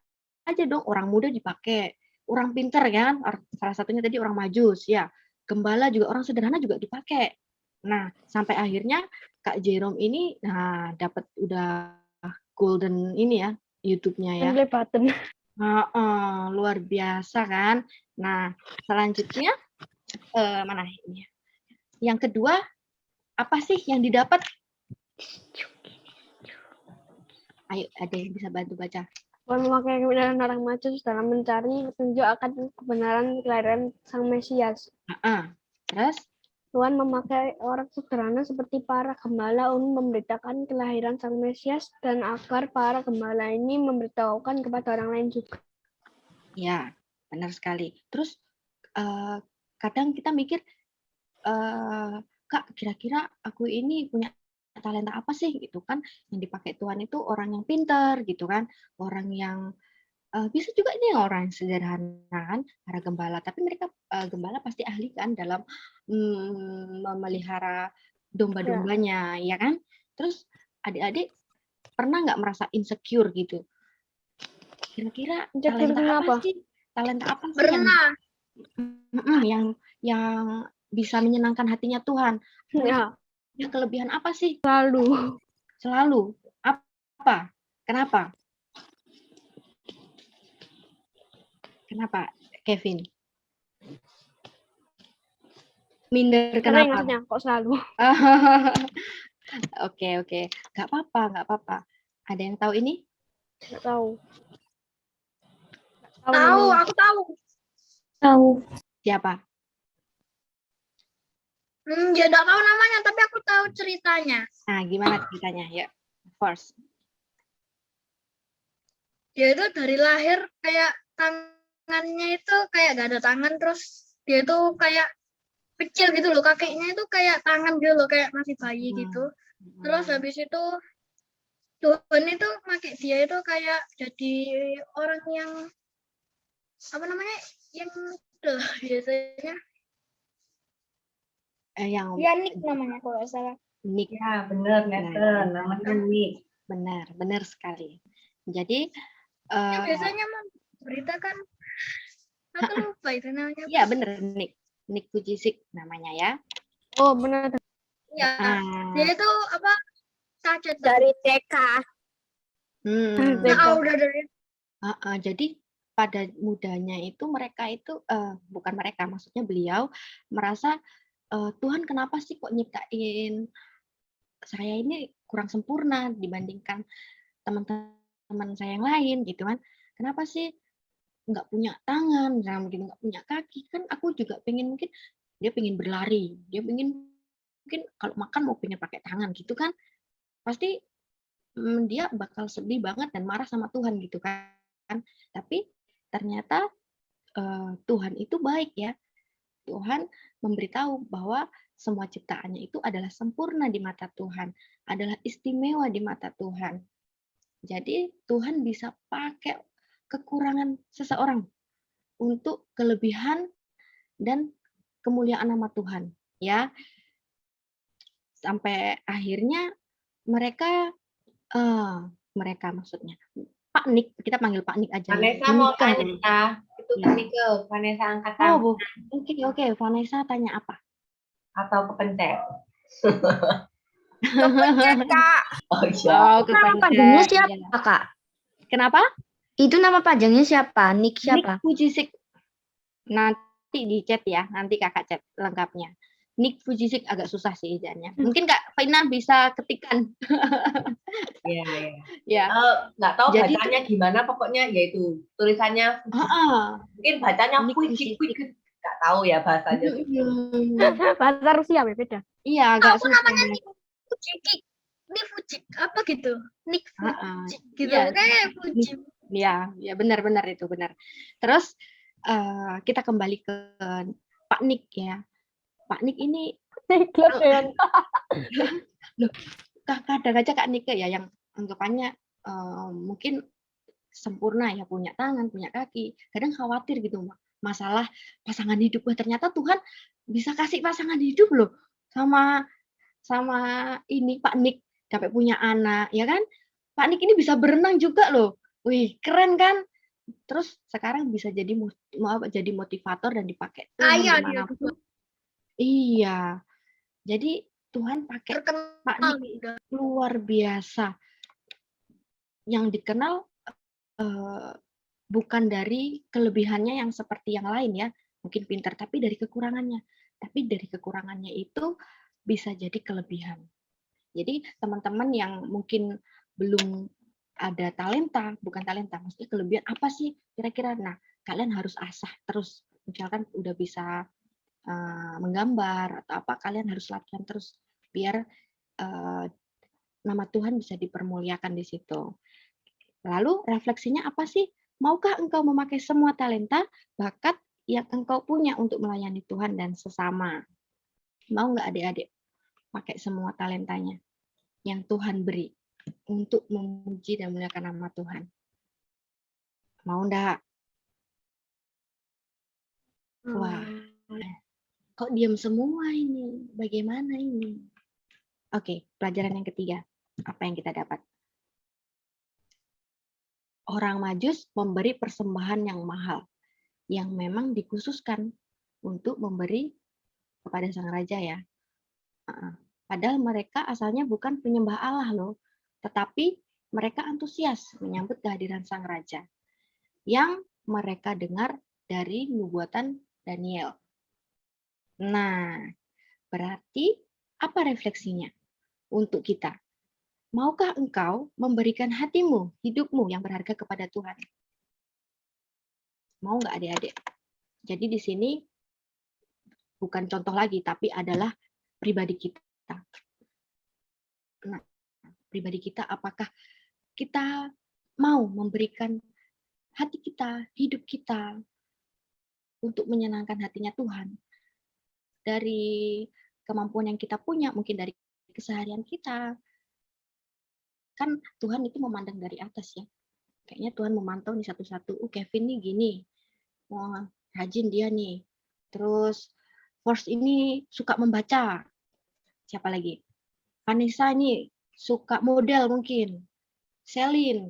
B: aja dong. Orang muda dipakai, orang pinter kan, salah satunya tadi orang Majus ya. Gembala juga, orang sederhana juga dipakai. Nah, sampai akhirnya Kak Jerome ini dapat udah golden ini ya, YouTube-nya ya.
F: Play button.
B: Luar biasa kan. Nah, selanjutnya mana ini? Yang kedua, apa sih yang didapat? Ayo, ada yang bisa bantu baca.
F: Tuhan memakai kebenaran orang Majus dalam mencari petunjuk akan kebenaran kelahiran Sang Mesias.
B: Terus?
F: Tuhan memakai orang sederhana seperti para gembala untuk memberitakan kelahiran Sang Mesias dan agar para gembala ini memberitahukan kepada orang lain juga.
B: Ya, benar sekali. Terus kadang kita mikir, Kak, kira-kira aku ini punya talenta apa sih gitu kan? Yang dipakai Tuhan itu orang yang pintar gitu kan, orang yang bisa juga ini orang yang sederhana kan, para gembala. Tapi mereka gembala pasti ahli kan dalam memelihara domba-dombanya, ya kan? Terus adik-adik pernah nggak merasa insecure gitu? Kira-kira talenta apa sih? Talenta apa sih yang bisa menyenangkan hatinya Tuhan?
F: Ya.
B: Kelebihan apa sih?
F: Selalu.
B: Apa? Kenapa? Kenapa, Kevin? Minder kenapa?
F: Maksudnya kok selalu?
B: Oke. Nggak apa-apa. Ada yang tahu ini?
F: Nggak tahu.
H: Tahu, aku tahu.
C: Tahu.
B: Siapa?
H: Ya nggak tahu namanya, tapi aku tahu ceritanya.
B: Nah, gimana ceritanya? Ya, first.
H: Dia itu dari lahir kayak tangannya itu kayak gak ada tangan, terus dia itu kayak kecil gitu loh, kakinya itu kayak tangan gitu loh, kayak masih bayi gitu. Terus habis itu Tuhan itu pakai dia itu kayak jadi orang yang apa namanya, yang biasanya ya Nick namanya kalau nggak salah.
B: Nick.
E: Ya, benar, Nathan. Namanya Nick.
B: Benar sekali. Jadi
H: biasanya memberitakan, aku lupa itu namanya.
B: Iya, benar, Nick Vujicic namanya ya.
F: Oh, benar.
H: Ya, dia itu apa? Cacat
F: Dari TK.
H: Udah dari.
B: Jadi pada mudanya itu mereka itu bukan mereka, maksudnya beliau merasa Tuhan kenapa sih kok nyiptain saya ini kurang sempurna dibandingkan teman-teman saya yang lain gitu kan? Kenapa sih nggak punya tangan, mungkin nggak punya kaki? Kan aku juga pengen, mungkin dia pengen berlari, dia pengen mungkin kalau makan mau pengen pakai tangan gitu kan? Pasti dia bakal sedih banget dan marah sama Tuhan gitu kan? Tapi ternyata Tuhan itu baik ya. Tuhan memberitahu bahwa semua ciptaannya itu adalah sempurna di mata Tuhan, adalah istimewa di mata Tuhan. Jadi Tuhan bisa pakai kekurangan seseorang untuk kelebihan dan kemuliaan nama Tuhan, ya. Sampai akhirnya mereka maksudnya Pak Nick, kita panggil Pak Nick aja.
E: Vanessa mau tanya, itu Nike, Vanessa angkat tangan.
B: Oh, oke, Vanessa tanya apa?
E: Atau kepencet?
H: Kepencet, Kak.
E: Oh iya.
C: Nama panjangnya siapa, Kak?
B: Kenapa?
C: Itu nama panjangnya siapa? Nick siapa?
B: Nick Vujicic. Nanti di chat ya, nanti kakak chat lengkapnya. Nick Vujicic agak susah sih ejanya. Mungkin Kak Fina bisa ketikan.
E: Iya.
B: Ya.
E: Nggak tahu jadi, bacanya gimana, pokoknya yaitu tulisannya. Mungkin bacanya Vujicic. Nggak tahu ya bahasanya.
F: Bahasa Rusia beda.
B: Iya, agak susah.
H: Namanya Nick Vujicic. Nick Vujicic apa gitu? Nick Vujicic gitu.
B: Iya.
H: Kayak Vujicic.
B: Ya benar itu benar. Terus kita kembali ke Pak Nick ya. Pak Nick ini loh, kadang aja Kak Nick ya yang anggapannya mungkin sempurna ya, punya tangan, punya kaki. Kadang khawatir gitu masalah pasangan hidup. Wah, ternyata Tuhan bisa kasih pasangan hidup loh sama sama ini Pak Nik sampai punya anak, ya kan? Pak Nik ini bisa berenang juga loh. Wih, keren kan? Terus sekarang bisa jadi jadi motivator dan dipakai Tuhan
H: Kaya dia
B: dimanapun.
H: juga.
B: Iya. Jadi Tuhan pakai Pak
H: Terkenal
B: Nik
H: udah.
B: luar biasa. Yang dikenal bukan dari kelebihannya yang seperti yang lain ya, mungkin pintar, tapi dari kekurangannya. Tapi dari kekurangannya itu bisa jadi kelebihan. Jadi teman-teman yang mungkin belum ada talenta, bukan talenta, maksudnya kelebihan apa sih kira-kira? Nah, kalian harus asah terus. Misalkan udah bisa menggambar atau apa, kalian harus latihan terus biar nama Tuhan bisa dipermuliakan di situ. Lalu refleksinya apa sih? Maukah engkau memakai semua talenta, bakat yang engkau punya untuk melayani Tuhan dan sesama? Mau nggak adik-adik pakai semua talentanya yang Tuhan beri untuk memuji dan memuliakan nama Tuhan? Mau enggak? Wah, kok diam semua ini? Bagaimana ini? Oke, pelajaran yang ketiga. Apa yang kita dapat? Orang Majus memberi persembahan yang mahal, yang memang dikhususkan untuk memberi kepada sang raja ya. Padahal mereka asalnya bukan penyembah Allah loh, tetapi mereka antusias menyambut kehadiran sang raja yang mereka dengar dari nubuatan Daniel. Nah, berarti apa refleksinya untuk kita? Maukah engkau memberikan hatimu, hidupmu yang berharga kepada Tuhan? Mau nggak adik-adik? Jadi di sini bukan contoh lagi, tapi adalah pribadi kita. Nah, pribadi kita, apakah kita mau memberikan hati kita, hidup kita untuk menyenangkan hatinya Tuhan? Dari kemampuan yang kita punya, mungkin dari keseharian kita. Kan Tuhan itu memandang dari atas ya. Kayaknya Tuhan memantau nih satu-satu. Kevin nih gini. Wah, rajin dia nih. Terus Force ini suka membaca. Siapa lagi? Vanessa ini suka model mungkin. Celine.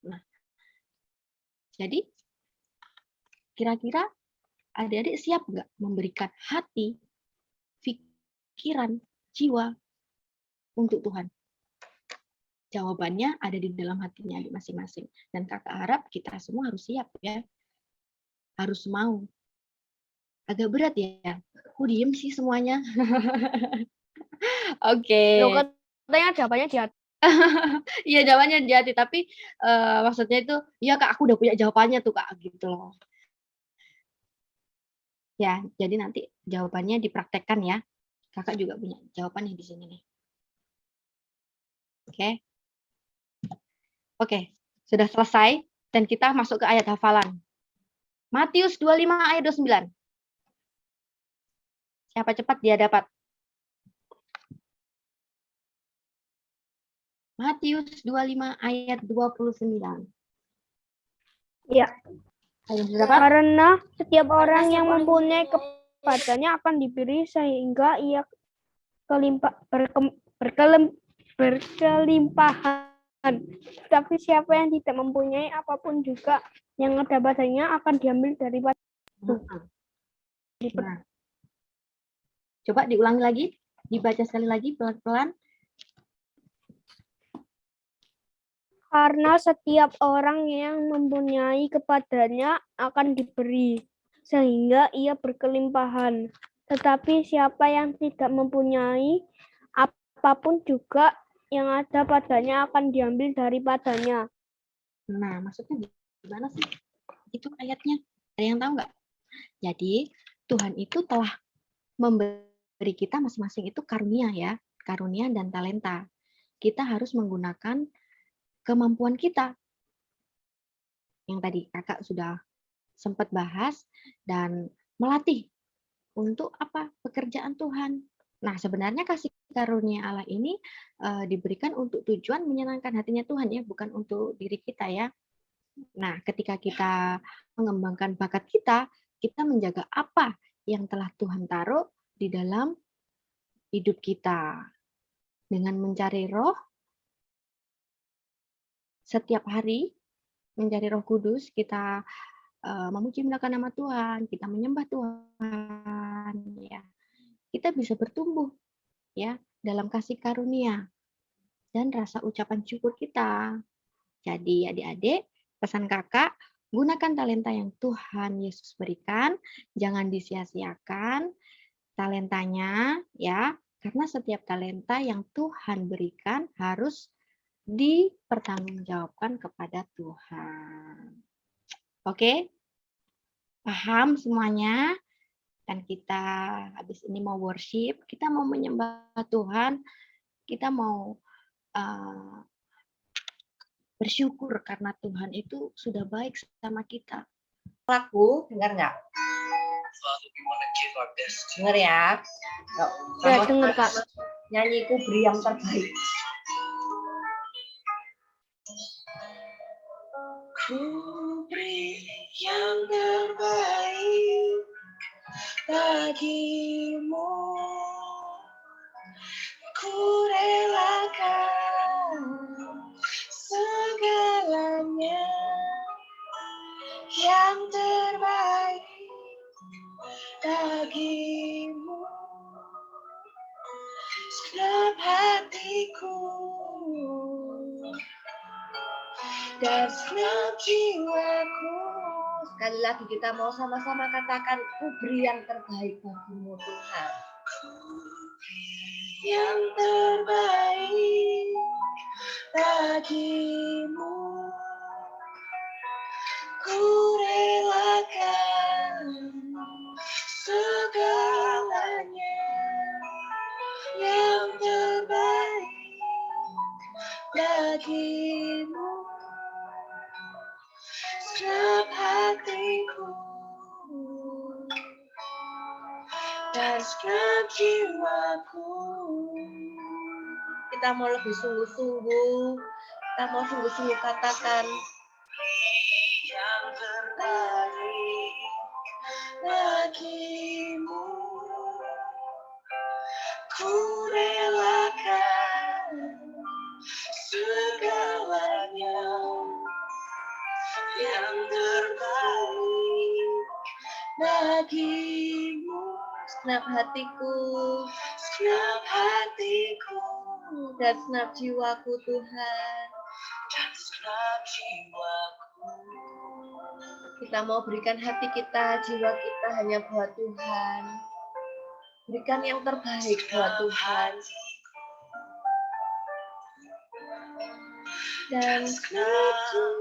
B: Nah, jadi kira-kira adik-adik siap nggak memberikan hati, pikiran, jiwa untuk Tuhan? Jawabannya ada di dalam hatinya masing-masing. Dan kakak harap kita semua harus siap ya. Harus mau. Agak berat ya. Diem sih semuanya. Oke.
F: Loh, katanya jawabannya di hati.
B: Iya, jawabannya di hati, tapi maksudnya itu, ya Kak, aku udah punya jawabannya tuh Kak, gitu loh. Ya, jadi nanti jawabannya dipraktekkan ya. Kakak juga punya jawabannya di sini nih. Oke. Oke, sudah selesai dan kita masuk ke ayat hafalan. Matius 25 ayat 29. Siapa cepat dia dapat. Matius 25 ayat 29.
F: Ya. Karena setiap orang yang mempunyai kepadanya akan diberi sehingga ia berkelimpahan. Tapi siapa yang tidak mempunyai apapun juga yang ada padanya akan diambil daripada itu.
B: Nah. Coba diulangi lagi, dibaca sekali lagi pelan-pelan.
F: Karena setiap orang yang mempunyai kepadanya akan diberi, sehingga ia berkelimpahan. Tetapi siapa yang tidak mempunyai apapun juga yang ada padanya akan diambil daripadanya.
B: Nah, maksudnya gimana sih? Itu ayatnya. Ada yang tahu nggak? Jadi, Tuhan itu telah memberi kita masing-masing itu karunia ya. Karunia dan talenta. Kita harus menggunakan kemampuan kita. Yang tadi kakak sudah sempat bahas dan melatih untuk apa? Pekerjaan Tuhan. Nah, sebenarnya kasih karunia Allah ini diberikan untuk tujuan menyenangkan hatinya Tuhan ya, bukan untuk diri kita ya. Nah, ketika kita mengembangkan bakat kita menjaga apa yang telah Tuhan taruh di dalam hidup kita. Dengan mencari roh setiap hari, mencari Roh Kudus, kita memuji memuliakan nama Tuhan, kita menyembah Tuhan, ya. Kita bisa bertumbuh ya dalam kasih karunia dan rasa ucapan syukur kita. Jadi adik-adik, pesan kakak, gunakan talenta yang Tuhan Yesus berikan, jangan disia-siakan talentanya ya, karena setiap talenta yang Tuhan berikan harus dipertanggungjawabkan kepada Tuhan. Oke? Paham semuanya? Dan kita habis ini mau worship, kita mau menyembah Tuhan, kita mau bersyukur karena Tuhan itu sudah baik sama kita.
E: Lagu, dengar nggak? Dengar ya?
F: Ya, dengar, Kak.
E: Nyanyiku beri yang terbaik.
A: Ku beri yang terbaik bagimu, ku relakan segalanya yang terbaik bagimu, segenap hatiku dan segenap jiwaku.
E: Sekali lagi kita mau sama-sama katakan, ku beri yang terbaik bagimu Tuhan.
A: Yang terbaik bagimu, ku relakan segalanya yang terbaik bagimu, segenap hatiku dan segenap jiwaku.
E: Kita mau lebih sungguh-sungguh, kita mau sungguh-sungguh katakan,
A: Yang terbaik bagimu, ku relakan segalanya yang terbaik bagimu,
E: segenap hatiku
A: segenap hatiku
E: dan segenap jiwaku Tuhan.
A: dan segenap jiwaku.
E: Kita mau berikan hati kita, jiwa kita hanya buat Tuhan. Berikan yang terbaik buat Tuhan. Dan segenap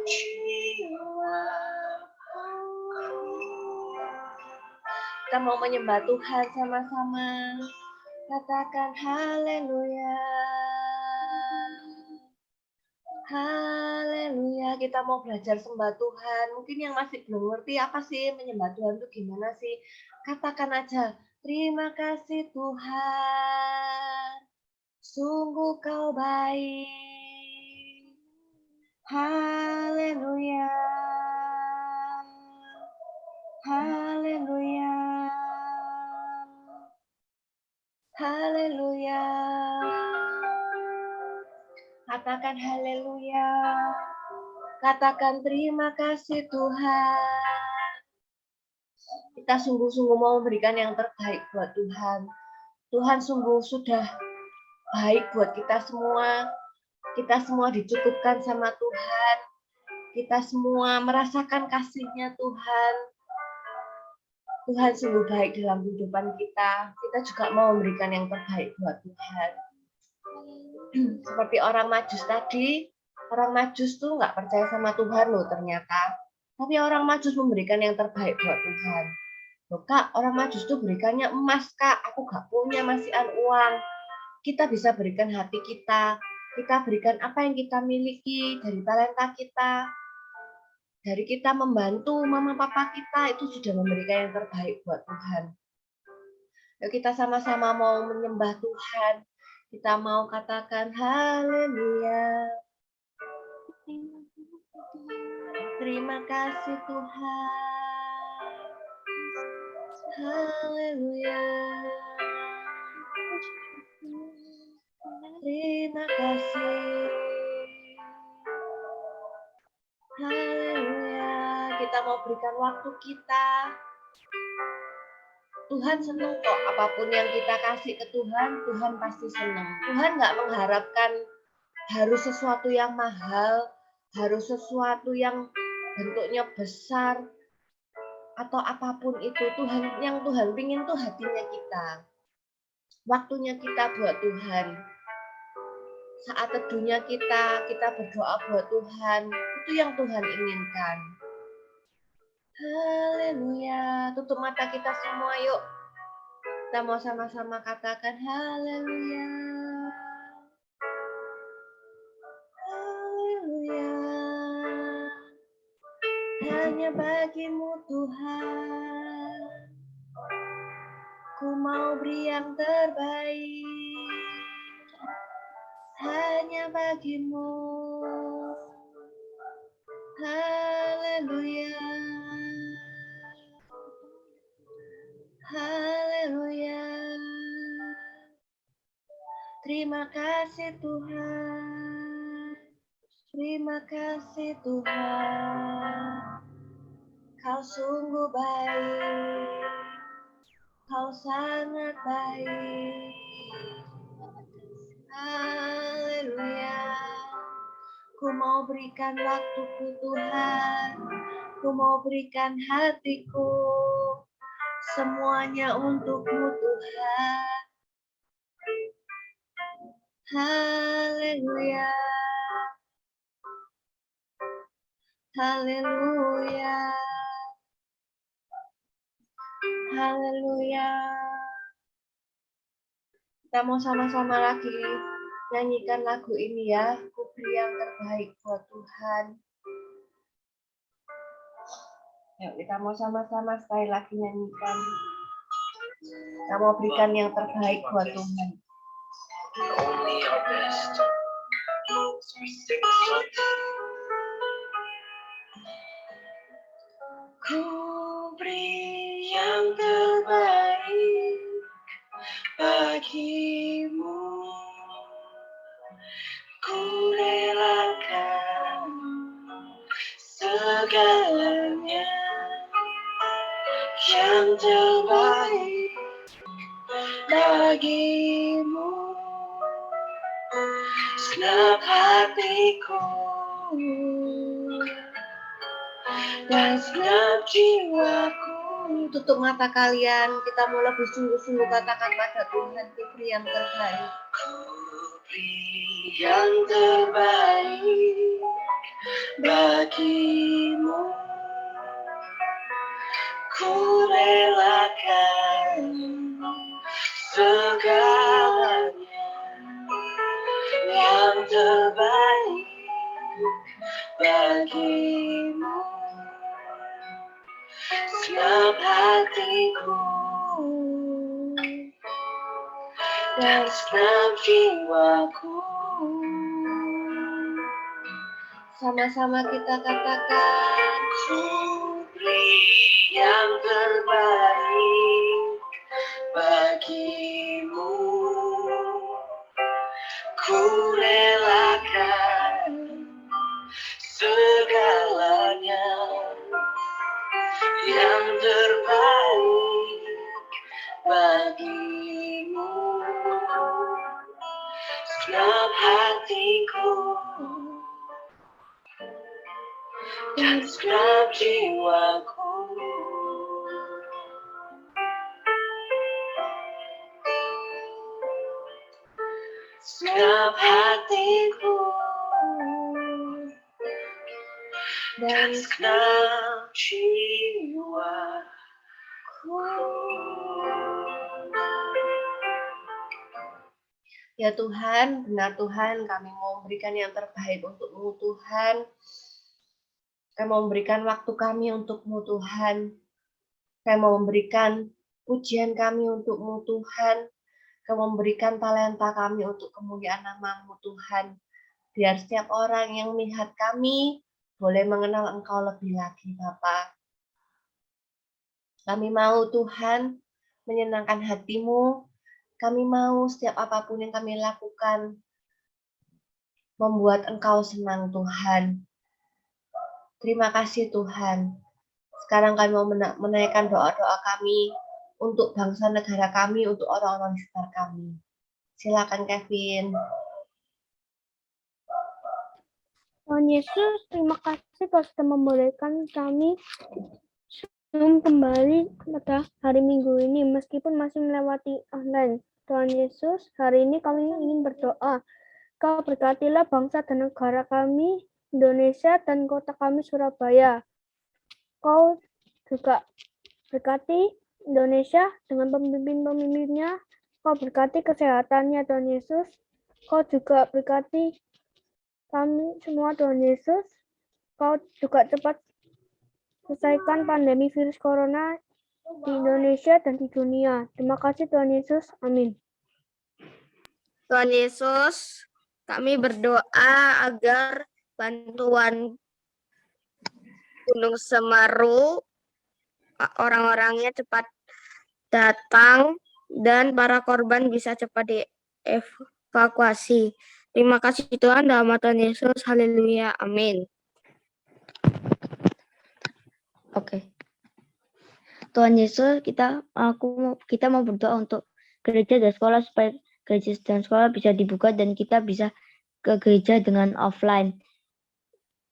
E: jiwaku. Kita mau menyembah Tuhan sama-sama. Katakan haleluya. Haleluya, kita mau belajar sembah Tuhan. Mungkin yang masih belum ngerti apa sih menyembah Tuhan itu gimana sih? Katakan aja, terima kasih Tuhan, sungguh kau baik. Haleluya, haleluya, haleluya. Katakan haleluya. Katakan terima kasih Tuhan. Kita sungguh-sungguh mau memberikan yang terbaik buat Tuhan. Tuhan sungguh sudah baik buat kita semua. Kita semua dicukupkan sama Tuhan. Kita semua merasakan kasih-Nya Tuhan. Tuhan sungguh baik dalam kehidupan kita. Kita juga mau memberikan yang terbaik buat Tuhan. Seperti orang Majus tadi, orang Majus tuh nggak percaya sama Tuhan loh ternyata. Tapi orang Majus memberikan yang terbaik buat Tuhan. Loh Kak, orang Majus tuh berikannya emas Kak, aku nggak punya masihan uang. Kita bisa berikan hati kita berikan apa yang kita miliki dari talenta kita. Dari kita membantu mama papa kita, itu sudah memberikan yang terbaik buat Tuhan. Yuk kita sama-sama mau menyembah Tuhan. Kita mau katakan haleluya. Terima kasih Tuhan. Haleluya. Terima kasih. Haleluya. Kita mau berikan waktu kita. Tuhan senang kok, apapun yang kita kasih ke Tuhan, Tuhan pasti senang. Tuhan nggak mengharapkan harus sesuatu yang mahal, harus sesuatu yang bentuknya besar, atau apapun itu. Yang Tuhan pingin tuh hatinya kita. Waktunya kita buat Tuhan. Saat teduhnya kita berdoa buat Tuhan. Itu yang Tuhan inginkan. Haleluya. Tutup mata kita semua yuk. Kita mau sama-sama katakan haleluya. Haleluya. Hanya bagimu Tuhan. Ku mau beri yang terbaik. Hanya bagimu. Haleluya. Haleluya. Terima kasih Tuhan. Terima kasih Tuhan. Kau sungguh baik. Kau sangat baik. Haleluya. Ku mau berikan waktuku Tuhan. Ku mau berikan hatiku. Semuanya untukmu Tuhan. Haleluya. Haleluya. Haleluya. Kita mau sama-sama lagi nyanyikan lagu ini ya. Ku beri yang terbaik buat Tuhan. Yuk kita mau sama-sama sekali lagi nyanyikan. Kita mau berikan yang terbaik buat Tuhan.
A: Only our best. Ku beri yang terbaik bagimu. Ku relakan segalanya yang terbaik bagimu. Segenap hatiku dan segenap jiwaku.
E: Tutup mata kalian, kita mau lebih sungguh-sungguh katakan pada Tuhan, ku beri yang terbaik.
A: Ku beri yang terbaik bagimu. Ku relakan segalanya yang terbaik bagimu. Segenap hatiku dan segenap jiwaku.
E: Sama-sama kita katakan,
A: Ku beri yang terbaik bagimu. Ku relakan segalanya yang terbaik bagimu. Segenap hatiku dan segenap jiwaku. Segenap hatiku dan segenap jiwaku.
E: ya Tuhan, benar Tuhan, kami mau memberikan yang terbaik untuk-Mu Tuhan. Kami mau memberikan waktu kami untuk-Mu Tuhan. Kami mau memberikan Pujian kami untuk-Mu Tuhan. Kau memberikan talenta kami untuk kemuliaan nama-Mu Tuhan. Biar setiap orang yang melihat kami boleh mengenal Engkau lebih lagi, Bapa. Kami mau Tuhan menyenangkan hati-Mu. Kami mau setiap apapun yang kami lakukan membuat Engkau senang, Tuhan. Terima kasih, Tuhan. Sekarang kami mau menaikkan doa-doa kami untuk bangsa negara kami, untuk orang-orang di sekitar kami. Silakan, Kevin.
F: Tuhan Yesus, terima kasih Kau sudah membolehkan kami Zoom kembali pada hari Minggu ini, meskipun masih melewati online. Tuhan Yesus, hari ini kami ingin berdoa. Kau berkatilah bangsa dan negara kami, Indonesia, dan kota kami, Surabaya. Kau juga berkati Indonesia dengan pemimpin-pemimpinnya. Kau berkati kesehatannya, Tuhan Yesus. Kau juga berkati kami semua, Tuhan Yesus. Kau juga cepat selesaikan pandemi virus corona di Indonesia dan di dunia. Terima kasih, Tuhan Yesus. Amin.
A: Tuhan Yesus, kami berdoa agar bantuan Gunung Semeru orang-orangnya cepat datang dan para korban bisa cepat dievakuasi. Terima kasih Tuhan, dalam nama Tuhan Yesus. Haleluya. Amin.
C: Oke. Tuhan Yesus, kita mau berdoa untuk gereja dan sekolah supaya gereja dan sekolah bisa dibuka dan kita bisa ke gereja dengan offline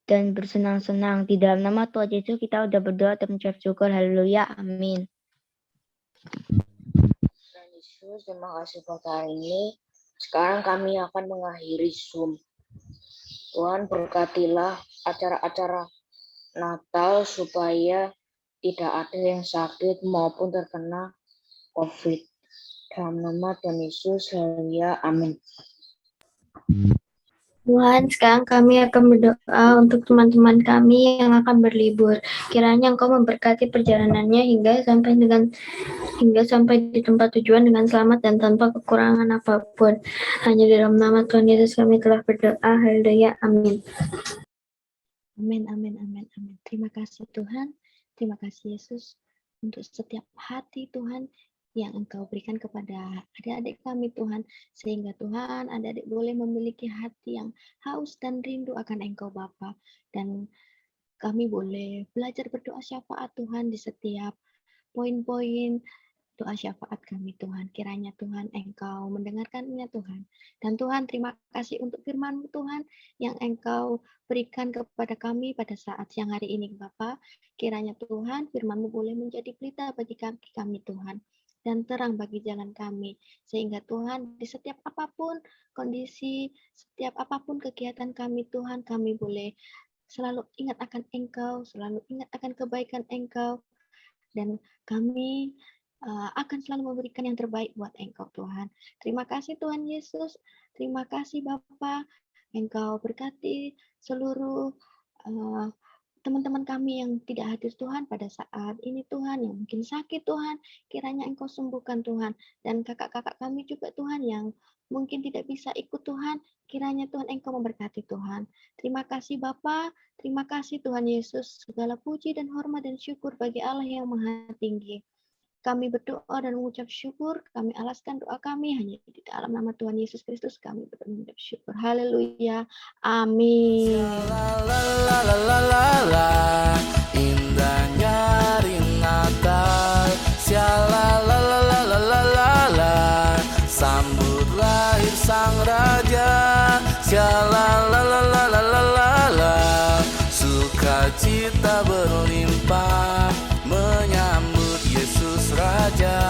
C: dan bersenang-senang. Di dalam nama Tuhan Yesus kita udah berdoa dan mengucap syukur. Haleluya. Amin.
A: Tuhan Yesus, terima kasih buat hari ini. Sekarang kami akan mengakhiri Zoom. Tuhan berkatilah acara-acara Natal supaya tidak ada yang sakit maupun terkena COVID. Dalam nama Tuhan Yesus, haleluya, amin.
C: Tuhan, sekarang kami akan berdoa untuk teman-teman kami yang akan berlibur. Kiranya Engkau memberkati perjalanannya hingga sampai di tempat tujuan dengan selamat dan tanpa kekurangan apapun. Hanya dalam nama Tuhan Yesus kami telah berdoa. Haleluya. Amin.
B: Amin, amin, amin, amin. Terima kasih Tuhan. Terima kasih Yesus untuk setiap hati Tuhan yang Engkau berikan kepada adik-adik kami Tuhan, sehingga Tuhan adik-adik boleh memiliki hati yang haus dan rindu akan Engkau Bapa, dan kami boleh belajar berdoa syafaat Tuhan di setiap poin-poin doa syafaat kami Tuhan. Kiranya Tuhan Engkau mendengarkannya Tuhan. Dan Tuhan terima kasih untuk firman-Mu Tuhan yang Engkau berikan kepada kami pada saat siang hari ini Bapa. Kiranya Tuhan firman-Mu boleh menjadi pelita bagi kami Tuhan, dan terang bagi jalan kami, sehingga Tuhan di setiap apapun kondisi, setiap apapun kegiatan kami Tuhan, kami boleh selalu ingat akan Engkau, selalu ingat akan kebaikan Engkau, dan kami akan selalu memberikan yang terbaik buat Engkau Tuhan. Terima kasih Tuhan Yesus, terima kasih Bapa, Engkau berkati seluruh teman-teman kami yang tidak hadir Tuhan pada saat ini Tuhan, yang mungkin sakit Tuhan, kiranya Engkau sembuhkan Tuhan, dan kakak-kakak kami juga Tuhan yang mungkin tidak bisa ikut Tuhan, kiranya Tuhan Engkau memberkati Tuhan. Terima kasih Bapa, terima kasih Tuhan Yesus, segala puji dan hormat dan syukur bagi Allah yang Maha Tinggi. Kami berdoa dan mengucap syukur, kami alaskan doa kami hanya di dalam nama Tuhan Yesus Kristus kami berdoa dan mengucap syukur. Haleluya. Amin.
I: Indahnya hari Natal, sambut lahir sang raja, sukacita berlimpah menyambut Yesus Raja.